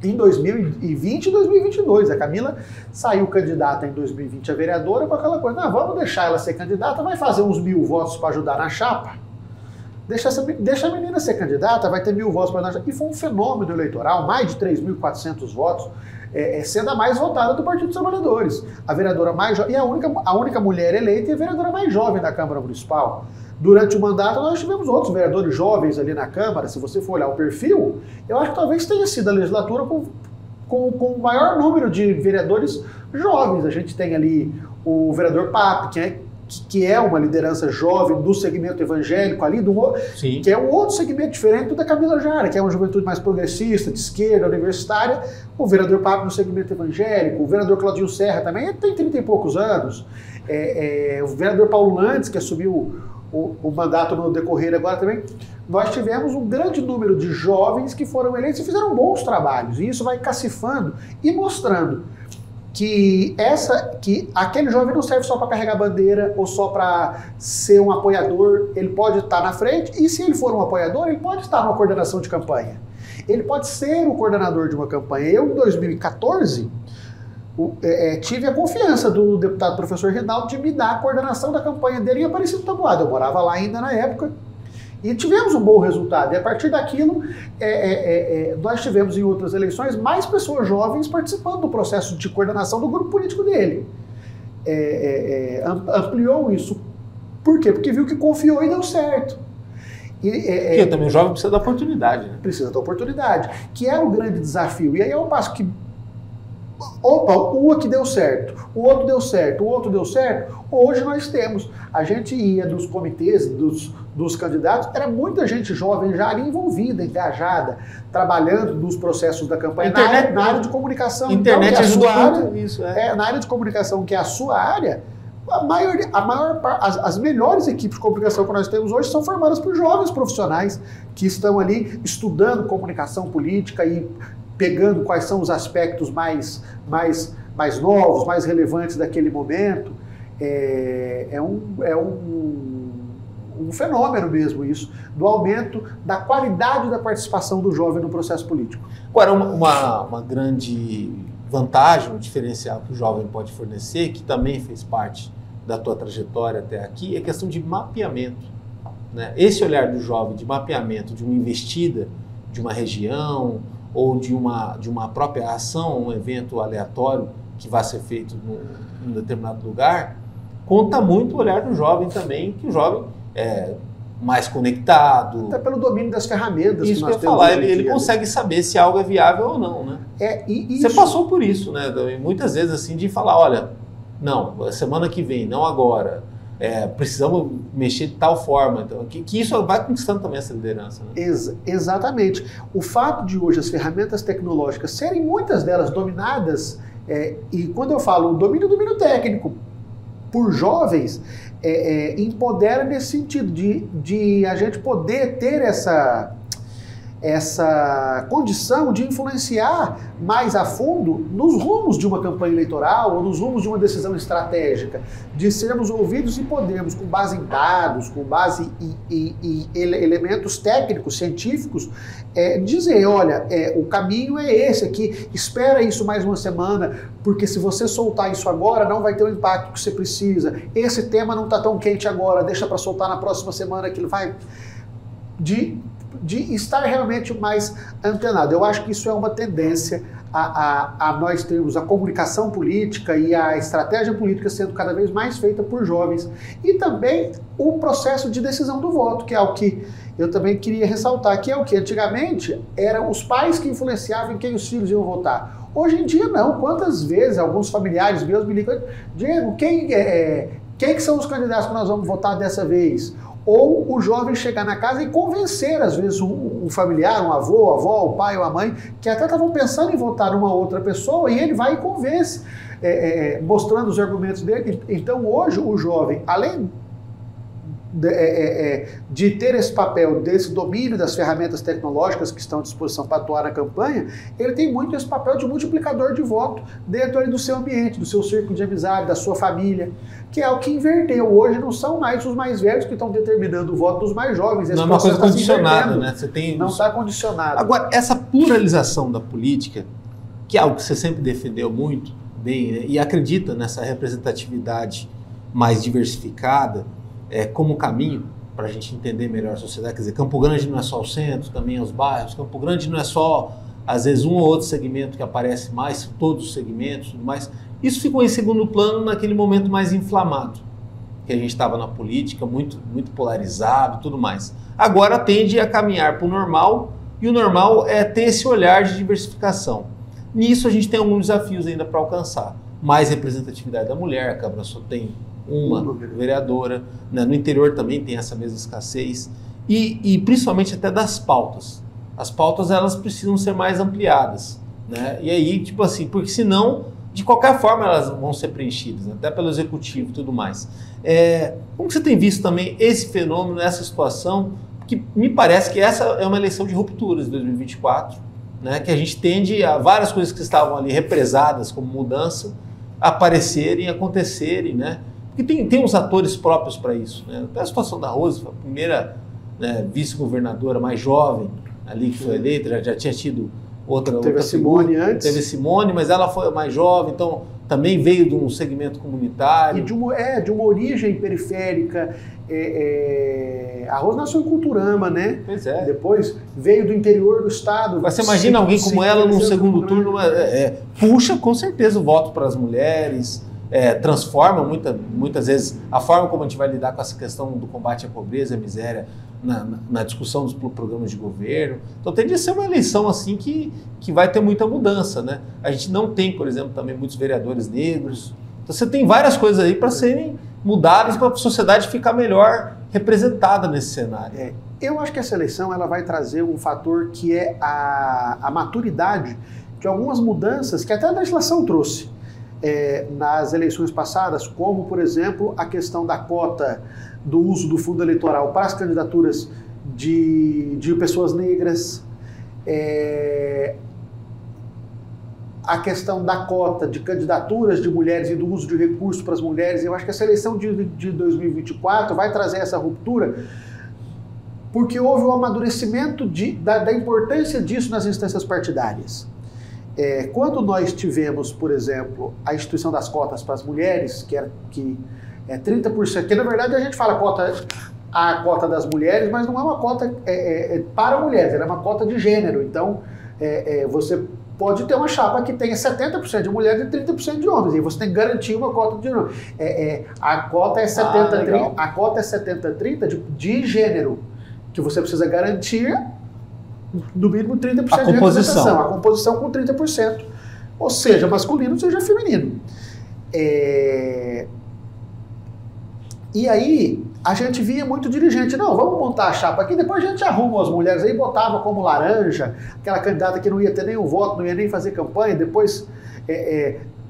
[SPEAKER 2] Em 2020 e 2022. A Camila saiu candidata em 2020 a vereadora com aquela coisa, vamos deixar ela ser candidata, vai fazer uns 1.000 votos para ajudar na chapa. Deixa a menina ser candidata, vai ter 1.000 votos para ajudar. E foi um fenômeno eleitoral, mais de 3.400 votos, sendo a mais votada do Partido dos Trabalhadores. A vereadora mais jovem, e a única mulher eleita e a vereadora mais jovem da Câmara Municipal. Durante o mandato, nós tivemos outros vereadores jovens ali na Câmara. Se você for olhar o perfil, eu acho que talvez tenha sido a legislatura com o maior número de vereadores jovens. A gente tem ali o vereador Pape, que é uma liderança jovem do segmento evangélico ali, que é um outro segmento diferente do da Camila Jara, que é uma juventude mais progressista, de esquerda, universitária. O vereador Pape no segmento evangélico, o vereador Claudinho Serra também tem 30 e poucos anos, o vereador Paulo Landes, que assumiu o mandato no decorrer agora também. Nós tivemos um grande número de jovens que foram eleitos e fizeram bons trabalhos, e isso vai cacifando e mostrando que aquele jovem não serve só para carregar bandeira ou só para ser um apoiador. Ele pode estar na frente, e se ele for um apoiador, ele pode estar numa coordenação de campanha. Ele pode ser o coordenador de uma campanha. Eu, em 2014, tive a confiança do deputado professor Rinaldo de me dar a coordenação da campanha dele em Aparecido Taboada. Eu morava lá ainda na época. E tivemos um bom resultado. E a partir daquilo, nós tivemos em outras eleições mais pessoas jovens participando do processo de coordenação do grupo político dele. Ampliou isso. Por quê? Porque viu que confiou e deu certo.
[SPEAKER 1] Porque também o jovem precisa da oportunidade. Né?
[SPEAKER 2] Precisa da oportunidade, que é o grande desafio. E aí é um passo que... Opa, um aqui deu certo, o outro deu certo, o outro deu certo. Hoje nós temos. A gente ia dos comitês, dos candidatos, era muita gente jovem já ali envolvida, engajada, trabalhando nos processos da campanha, na área de comunicação.
[SPEAKER 1] Internet
[SPEAKER 2] então,
[SPEAKER 1] ajuda muito isso.
[SPEAKER 2] Na área de comunicação, que é a sua área, as melhores equipes de comunicação que nós temos hoje são formadas por jovens profissionais que estão ali estudando comunicação política e pegando quais são os aspectos mais novos, mais relevantes daquele momento. É um fenômeno mesmo isso, do aumento da qualidade da participação do jovem no processo político.
[SPEAKER 1] Agora, uma grande vantagem, um diferencial que o jovem pode fornecer, que também fez parte da tua trajetória até aqui, é a questão de mapeamento. Né? Esse olhar do jovem de mapeamento de uma investida, de uma região, ou de uma própria ação, um evento aleatório que vai ser feito num determinado lugar, conta muito o olhar do jovem também, que o jovem é mais conectado.
[SPEAKER 2] Até pelo domínio das ferramentas
[SPEAKER 1] isso
[SPEAKER 2] que nós
[SPEAKER 1] que eu ia falar,
[SPEAKER 2] temos.
[SPEAKER 1] ele consegue saber se algo é viável ou não, né? Você passou por isso, né? Muitas vezes assim, de falar, olha, não, semana que vem, não agora. Precisamos mexer de tal forma, então, que isso vai conquistando também essa liderança. Né?
[SPEAKER 2] Exatamente. O fato de hoje as ferramentas tecnológicas serem muitas delas dominadas, e quando eu falo domínio técnico por jovens, empodera nesse sentido de a gente poder ter essa condição de influenciar mais a fundo nos rumos de uma campanha eleitoral ou nos rumos de uma decisão estratégica, de sermos ouvidos e podermos, com base em dados, com base em elementos técnicos, científicos, dizer, olha, o caminho é esse aqui, espera isso mais uma semana, porque se você soltar isso agora, não vai ter o impacto que você precisa, esse tema não está tão quente agora, deixa para soltar na próxima semana que ele vai... De estar realmente mais antenado. Eu acho que isso é uma tendência a nós termos a comunicação política e a estratégia política sendo cada vez mais feita por jovens. E também o processo de decisão do voto, que é o que eu também queria ressaltar, que é o que antigamente eram os pais que influenciavam em quem os filhos iam votar. Hoje em dia não. Quantas vezes alguns familiares meus me ligam, Diego, quem que são os candidatos que nós vamos votar dessa vez? Ou o jovem chegar na casa e convencer, às vezes, um familiar, um avô, a avó, o pai ou a mãe, que até estavam pensando em votar numa outra pessoa, e ele vai e convence, mostrando os argumentos dele. Então, hoje, o jovem, além de ter esse papel desse domínio das ferramentas tecnológicas que estão à disposição para atuar na campanha, ele tem muito esse papel de multiplicador de voto dentro ali do seu ambiente, do seu círculo de amizade, da sua família, que é o que inverteu. Hoje não são mais os mais velhos que estão determinando o voto dos mais jovens.
[SPEAKER 1] Não é uma coisa condicionada, né? Você tem...
[SPEAKER 2] Não está condicionado.
[SPEAKER 1] Agora, essa pluralização da política, que é algo que você sempre defendeu muito bem, né? E acredita nessa representatividade mais diversificada, como caminho para a gente entender melhor a sociedade. Quer dizer, Campo Grande não é só o centro, também é os bairros. Campo Grande não é só, às vezes, um ou outro segmento que aparece mais, todos os segmentos e tudo mais. Isso ficou em segundo plano naquele momento mais inflamado, que a gente estava na política, muito, muito polarizado e tudo mais. Agora tende a caminhar para o normal, e o normal é ter esse olhar de diversificação. Nisso a gente tem alguns desafios ainda para alcançar. Mais representatividade da mulher, a Câmara só tem uma vereadora, né? No interior também tem essa mesma escassez, e principalmente até das pautas. As pautas, elas precisam ser mais ampliadas, né? E aí, tipo assim, porque senão, de qualquer forma, elas vão ser preenchidas, né? Até pelo executivo e tudo mais. Como você tem visto também esse fenômeno, essa situação, que me parece que essa é uma eleição de rupturas de 2024, né? Que a gente tende a várias coisas que estavam ali represadas como mudança, aparecerem, acontecerem, né? Porque tem uns atores próprios para isso, né? Até a situação da Rose, a primeira, né, vice-governadora mais jovem ali que foi eleita, já tinha tido outra
[SPEAKER 2] Simone
[SPEAKER 1] figura,
[SPEAKER 2] antes.
[SPEAKER 1] Teve Simone, mas ela foi mais jovem, então também veio de um segmento comunitário.
[SPEAKER 2] E de uma origem periférica. A Rose nasceu em Culturama, né?
[SPEAKER 1] Pois é.
[SPEAKER 2] Depois veio do interior do estado.
[SPEAKER 1] Mas você imagina alguém como ela num segundo turno, puxa com certeza o voto para as mulheres, transforma muitas vezes a forma como a gente vai lidar com essa questão do combate à pobreza e à miséria na discussão dos programas de governo. Então tende a ser uma eleição assim que vai ter muita mudança, né? A gente não tem, por exemplo, também muitos vereadores negros. Então você tem várias coisas aí para serem mudadas para a sociedade ficar melhor representada nesse cenário.
[SPEAKER 2] Eu acho que essa eleição ela vai trazer um fator que é a maturidade de algumas mudanças que até a legislação trouxe nas eleições passadas, como, por exemplo, a questão da cota do uso do fundo eleitoral para as candidaturas de pessoas negras, a questão da cota de candidaturas de mulheres e do uso de recursos para as mulheres. Eu acho que essa eleição de 2024 vai trazer essa ruptura, porque houve um amadurecimento da importância disso nas instâncias partidárias. Quando nós tivemos, por exemplo, a instituição das cotas para as mulheres, que é 30%, que na verdade a gente fala a cota das mulheres, mas não é uma cota para mulheres, ela é uma cota de gênero. Então, você pode ter uma chapa que tenha 70% de mulheres e 30% de homens, e você tem que garantir uma cota de gênero. A cota é 70-30, a cota é 70-30 de gênero, que você precisa garantir no mínimo 30% de representação. A composição com 30%, ou seja masculino, seja feminino. E aí, a gente via muito dirigente, não, vamos montar a chapa aqui, depois a gente arruma as mulheres aí, botava como laranja, aquela candidata que não ia ter nenhum voto, não ia nem fazer campanha, depois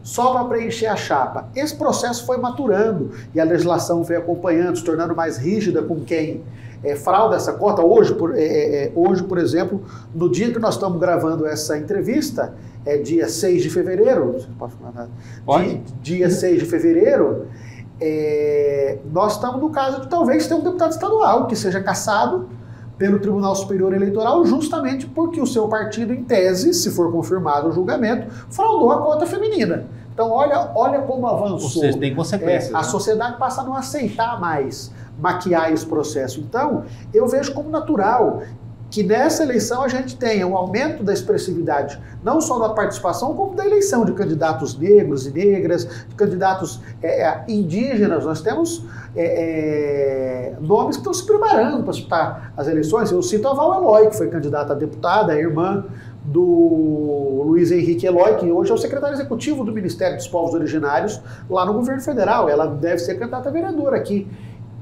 [SPEAKER 2] só para preencher a chapa. Esse processo foi maturando e a legislação veio acompanhando, se tornando mais rígida com quem frauda essa cota. Hoje, por exemplo, no dia que nós estamos gravando essa entrevista, dia 6 de fevereiro, você pode falar nada? Dia 6 de fevereiro, nós estamos no caso de talvez ter um deputado estadual que seja cassado pelo Tribunal Superior Eleitoral justamente porque o seu partido, em tese, se for confirmado o julgamento, fraudou a cota feminina. Então olha como avançou.
[SPEAKER 1] Ou seja, tem consequências.
[SPEAKER 2] A sociedade passa a não aceitar mais maquiar esse processo. Então, eu vejo como natural que nessa eleição a gente tenha um aumento da expressividade, não só da participação, como da eleição de candidatos negros e negras, de candidatos indígenas. Nós temos nomes que estão se preparando para disputar as eleições. Eu cito a Val Eloy, que foi candidata a deputada, a irmã do Luiz Henrique Eloy, que hoje é o secretário executivo do Ministério dos Povos Originários lá no governo federal. Ela deve ser candidata a vereadora aqui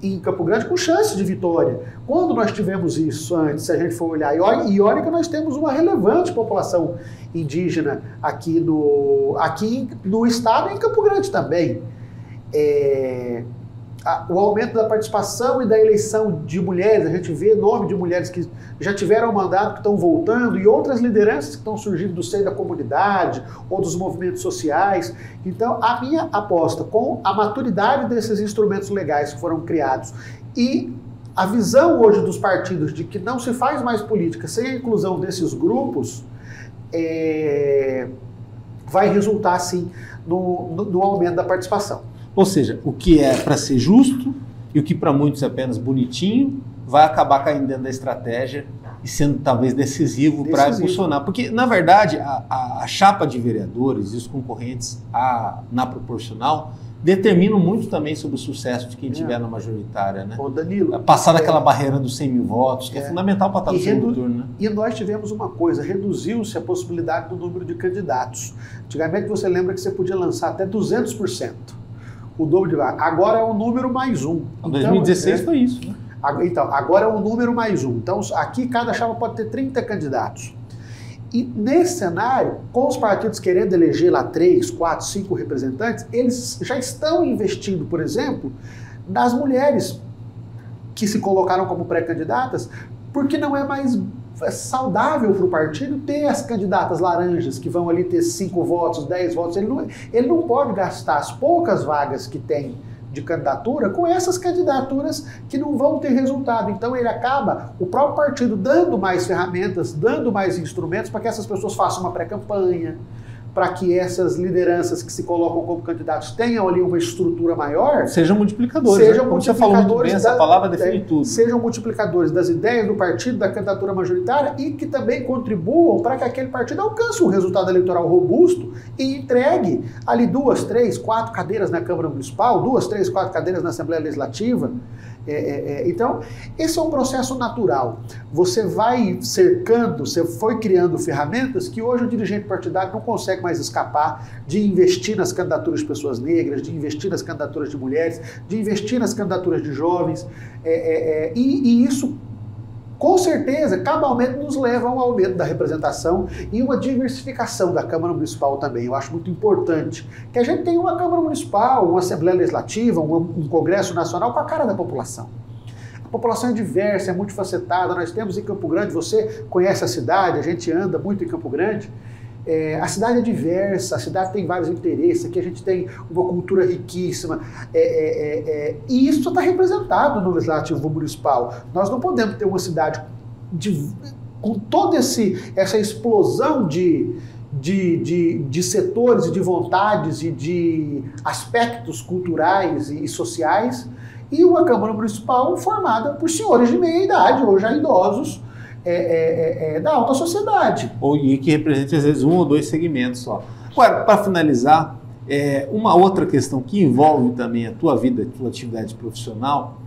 [SPEAKER 2] em Campo Grande, com chance de vitória. Quando nós tivemos isso antes, se a gente for olhar, e olha que nós temos uma relevante população indígena aqui no estado e em Campo Grande também. O aumento da participação e da eleição de mulheres, a gente vê nome de mulheres que já tiveram mandato, que estão voltando, e outras lideranças que estão surgindo do seio da comunidade ou dos movimentos sociais. Então, a minha aposta, com a maturidade desses instrumentos legais que foram criados e a visão hoje dos partidos de que não se faz mais política sem a inclusão desses grupos, vai resultar, sim, no aumento da participação.
[SPEAKER 1] Ou seja, o que é para ser justo e o que para muitos é apenas bonitinho vai acabar caindo dentro da estratégia e sendo talvez decisivo para impulsionar. Porque, na verdade, a chapa de vereadores e os concorrentes na proporcional determinam muito também sobre o sucesso de quem estiver na majoritária, né?
[SPEAKER 2] Ô Danilo,
[SPEAKER 1] passar daquela barreira dos 100 mil votos, que é fundamental para estar no segundo turno, né?
[SPEAKER 2] E nós tivemos uma coisa, reduziu-se a possibilidade do número de candidatos. Antigamente você lembra que você podia lançar até 200%. O dobro de vagas. Agora é o número mais um.
[SPEAKER 1] Em 2016 foi isso, né?
[SPEAKER 2] Então, agora é o número mais um. Então, aqui cada chapa pode ter 30 candidatos. E nesse cenário, com os partidos querendo eleger lá 3, 4, 5 representantes, eles já estão investindo, por exemplo, nas mulheres que se colocaram como pré-candidatas, porque não é mais saudável para o partido ter as candidatas laranjas que vão ali ter 5 votos, 10 votos. Ele não pode gastar as poucas vagas que tem de candidatura com essas candidaturas que não vão ter resultado. Então ele acaba, o próprio partido, dando mais ferramentas, dando mais instrumentos para que essas pessoas façam uma pré-campanha, para que essas lideranças que se colocam como candidatos tenham ali uma estrutura maior.
[SPEAKER 1] Sejam multiplicadores. Sejam multiplicadores. Como você falou muito bem, essa palavra define tudo.
[SPEAKER 2] Sejam multiplicadores das ideias do partido, da candidatura majoritária, e que também contribuam para que aquele partido alcance um resultado eleitoral robusto e entregue ali 2, 3, 4 cadeiras na Câmara Municipal, 2, 3, 4 cadeiras na Assembleia Legislativa. Então, esse é um processo natural. Você vai cercando, você foi criando ferramentas que hoje o dirigente partidário não consegue mais escapar de investir nas candidaturas de pessoas negras, de investir nas candidaturas de mulheres, de investir nas candidaturas de jovens, e isso, com certeza, cabalmente nos leva a um aumento da representação e uma diversificação da Câmara Municipal também. Eu acho muito importante que a gente tenha uma Câmara Municipal, uma Assembleia Legislativa, um Congresso Nacional com a cara da população. A população é diversa, é multifacetada. Nós temos em Campo Grande, você conhece a cidade, a gente anda muito em Campo Grande. A cidade é diversa, a cidade tem vários interesses, aqui a gente tem uma cultura riquíssima, e isso está representado no Legislativo Municipal. Nós não podemos ter uma cidade com toda essa explosão de setores e de vontades e de aspectos culturais e sociais, e uma Câmara Municipal formada por senhores de meia idade, ou já idosos, da alta sociedade.
[SPEAKER 1] E que represente, às vezes, 1 ou 2 segmentos só. Agora, para finalizar, uma outra questão que envolve também a tua vida, a tua atividade profissional,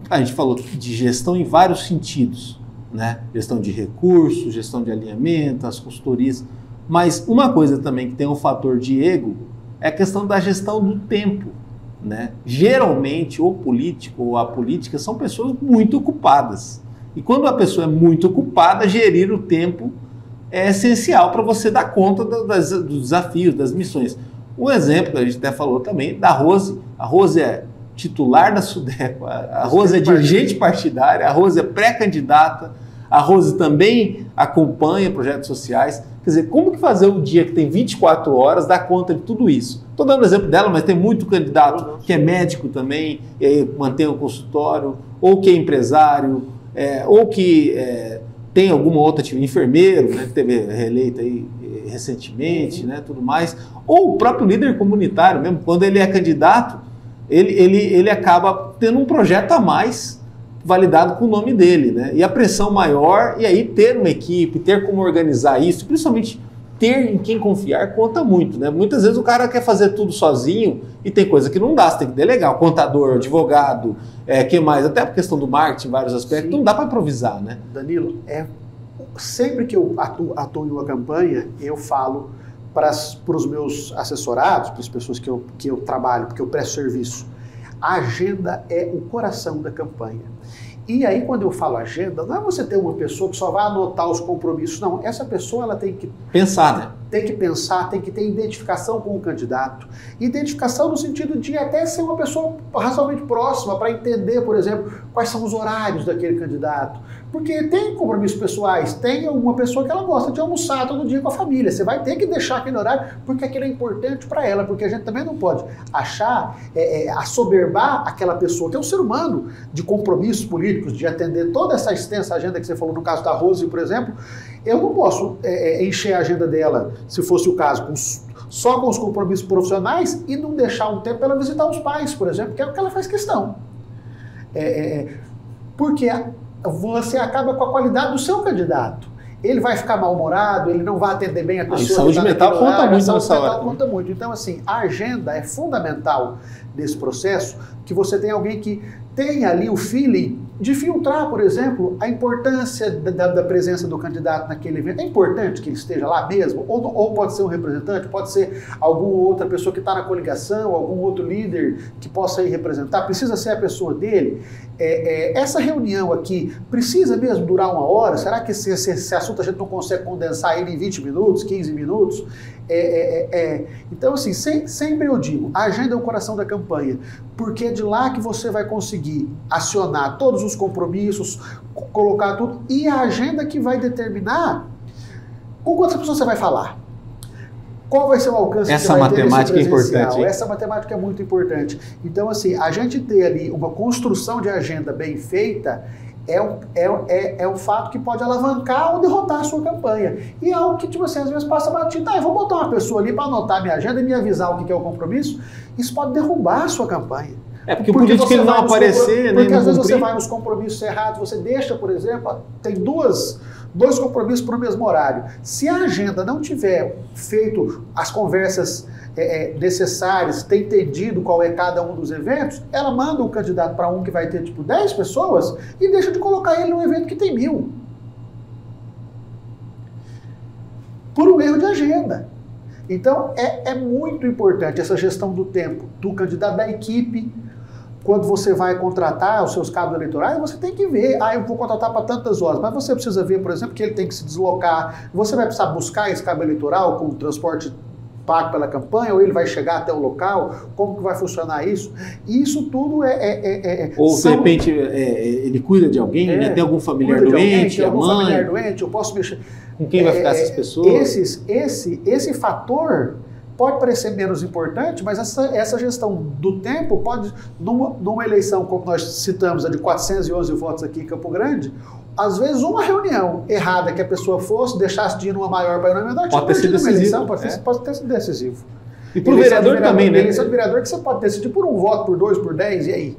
[SPEAKER 1] a gente falou de gestão em vários sentidos, né? Gestão de recursos, gestão de alinhamento, as consultorias, mas uma coisa também que tem um fator de ego é a questão da gestão do tempo, né? Geralmente, o político ou a política são pessoas muito ocupadas. E quando a pessoa é muito ocupada, gerir o tempo é essencial para você dar conta dos desafios, das missões. Um exemplo que a gente até falou também da Rose. A Rose é titular da SUDECO, a Rose é dirigente partidária, a Rose é pré-candidata, a Rose também acompanha projetos sociais. Quer dizer, como que fazer um dia que tem 24 horas dar conta de tudo isso? Estou dando o exemplo dela, mas tem muito candidato que é médico também, e aí mantém o consultório, ou que é empresário, ou que tem alguma outra atividade, enfermeiro, né, que teve reeleito aí recentemente, né, tudo mais, ou o próprio líder comunitário mesmo, quando ele é candidato, ele acaba tendo um projeto a mais validado com o nome dele, né? E a pressão maior, e aí ter uma equipe, ter como organizar isso, principalmente ter em quem confiar, conta muito, né? Muitas vezes o cara quer fazer tudo sozinho e tem coisa que não dá, você tem que delegar, o contador, advogado, que mais? Até a questão do marketing, vários aspectos,
[SPEAKER 2] Sim.
[SPEAKER 1] Não dá para improvisar, né?
[SPEAKER 2] Danilo, sempre que eu atuo em uma campanha, eu falo para os meus assessorados, para as pessoas que eu trabalho, porque eu presto serviço, a agenda é o coração da campanha. E aí, quando eu falo agenda, não é você ter uma pessoa que só vai anotar os compromissos, não. Essa pessoa ela tem que
[SPEAKER 1] pensar, né?
[SPEAKER 2] Tem que pensar, tem que ter identificação com o candidato. Identificação no sentido de até ser uma pessoa razoavelmente próxima para entender, por exemplo, quais são os horários daquele candidato. Porque tem compromissos pessoais, tem uma pessoa que ela gosta de almoçar todo dia com a família. Você vai ter que deixar aquele horário porque aquilo é importante para ela, porque a gente também não pode achar, assoberbar aquela pessoa, que é um ser humano de compromissos políticos, de atender toda essa extensa agenda que você falou no caso da Rose, por exemplo. Eu não posso encher a agenda dela, se fosse o caso, só com os compromissos profissionais e não deixar um tempo para ela visitar os pais, por exemplo, que é o que ela faz questão. Porque você acaba com a qualidade do seu candidato. Ele vai ficar mal-humorado, ele não vai atender bem a pessoa.
[SPEAKER 1] E saúde mental conta muito nessa hora.
[SPEAKER 2] Conta muito. Então, assim, a agenda é fundamental nesse processo, que você tem alguém que tenha ali o feeling de filtrar, por exemplo, a importância da presença do candidato naquele evento. É importante que ele esteja lá mesmo? Ou pode ser um representante, pode ser alguma outra pessoa que está na coligação, algum outro líder que possa ir representar, precisa ser a pessoa dele. Essa reunião aqui precisa mesmo durar 1 hora? Será que esse assunto a gente não consegue condensar ele em 20 minutos, 15 minutos? Então, assim, sempre eu digo, a agenda é o coração da campanha, porque é de lá que você vai conseguir acionar todos os compromissos, colocar tudo, e a agenda que vai determinar com quantas pessoas você vai falar. Qual vai ser o alcance que você vai ter nesse presencial? Essa matemática é importante, hein? Essa matemática é muito importante. Então, assim, a gente ter ali uma construção de agenda bem feita é um fato que pode alavancar ou derrotar a sua campanha. E é algo que, tipo assim, às vezes passa batido. Eu vou botar uma pessoa ali para anotar minha agenda e me avisar o que é o compromisso. Isso pode derrubar a sua campanha.
[SPEAKER 1] Porque o político ele não aparecer, né?
[SPEAKER 2] Porque às vezes você vai nos compromissos errados, você deixa, por exemplo, tem dois compromissos para o mesmo horário. Se a agenda não tiver feito as conversas necessárias, ter entendido qual é cada um dos eventos, ela manda o candidato para um que vai ter tipo 10 pessoas e deixa de colocar ele num evento que tem 1000. Por um erro de agenda. Então é muito importante essa gestão do tempo do candidato, da equipe. Quando você vai contratar os seus cabos eleitorais, você tem que ver, eu vou contratar para tantas horas, mas você precisa ver, por exemplo, que ele tem que se deslocar, você vai precisar buscar esse cabo eleitoral com o transporte pago pela campanha, ou ele vai chegar até o local, como que vai funcionar isso? Isso tudo
[SPEAKER 1] Ou, de repente, ele cuida de alguém, né? Tem algum familiar doente,
[SPEAKER 2] tem algum familiar doente, eu posso mexer...
[SPEAKER 1] Com quem vai ficar essas pessoas?
[SPEAKER 2] Esse fator pode parecer menos importante, mas essa gestão do tempo pode, numa eleição como nós citamos, a de 411 votos aqui em Campo Grande, às vezes uma reunião errada que a pessoa fosse, deixasse de ir numa maior para ir numa menor,
[SPEAKER 1] pode ter sido decisivo.
[SPEAKER 2] Pode ter sido decisivo.
[SPEAKER 1] E para o vereador também, né?
[SPEAKER 2] Eleição de vereador que você pode decidir por 1 voto, por 2, por 10, e aí?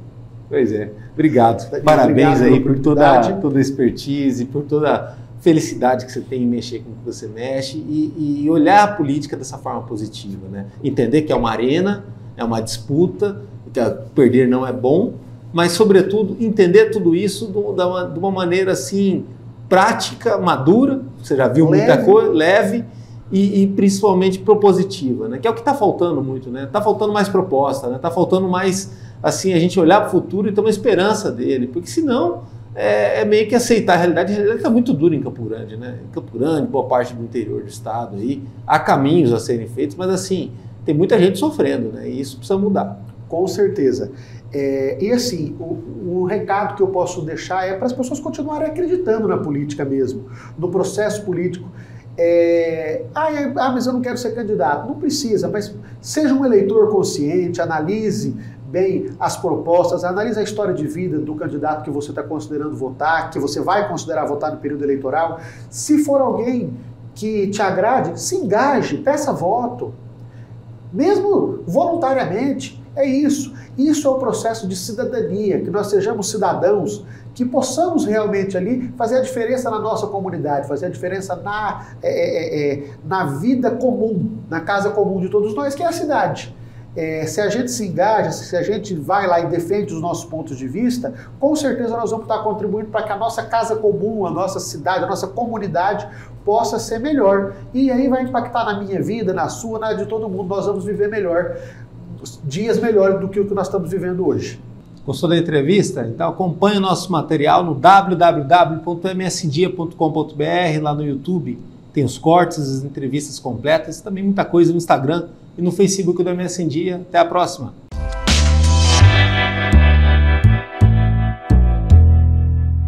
[SPEAKER 1] Pois é. Obrigado. Parabéns aí por toda a expertise, por toda a felicidade que você tem em mexer com o que você mexe e olhar a política dessa forma positiva, né? Entender que é uma arena, é uma disputa, que perder não é bom, mas, sobretudo, entender tudo isso de uma maneira, assim, prática, madura, você já viu muita coisa, leve e principalmente propositiva, né? Que é o que está faltando muito, né? Está faltando mais proposta, né? Está faltando mais, assim, a gente olhar para o futuro e ter uma esperança dele, porque senão é meio que aceitar a realidade está muito dura em Campo Grande, né? Em Campo Grande, boa parte do interior do estado aí, há caminhos a serem feitos, mas assim, tem muita gente sofrendo, né? E isso precisa mudar.
[SPEAKER 2] Com certeza. E assim, o recado que eu posso deixar é para as pessoas continuarem acreditando na política mesmo, no processo político. Mas eu não quero ser candidato. Não precisa, mas seja um eleitor consciente, analise bem as propostas, analise a história de vida do candidato que você está considerando votar, que você vai considerar votar no período eleitoral. Se for alguém que te agrade, se engaje, peça voto, mesmo voluntariamente, é isso. Isso é o processo de cidadania, que nós sejamos cidadãos, que possamos realmente ali fazer a diferença na nossa comunidade, fazer a diferença na vida comum, na casa comum de todos nós, que é a cidade. Se a gente se engaja, se a gente vai lá e defende os nossos pontos de vista, com certeza nós vamos estar contribuindo para que a nossa casa comum, a nossa cidade, a nossa comunidade possa ser melhor. E aí vai impactar na minha vida, na sua, na de todo mundo. Nós vamos viver melhor, dias melhores do que o que nós estamos vivendo hoje.
[SPEAKER 1] Gostou da entrevista? Então acompanhe o nosso material no www.msindia.com.br, lá no YouTube. Tem os cortes, as entrevistas completas, também muita coisa no Instagram e no Facebook do MS em Dia. Até a próxima!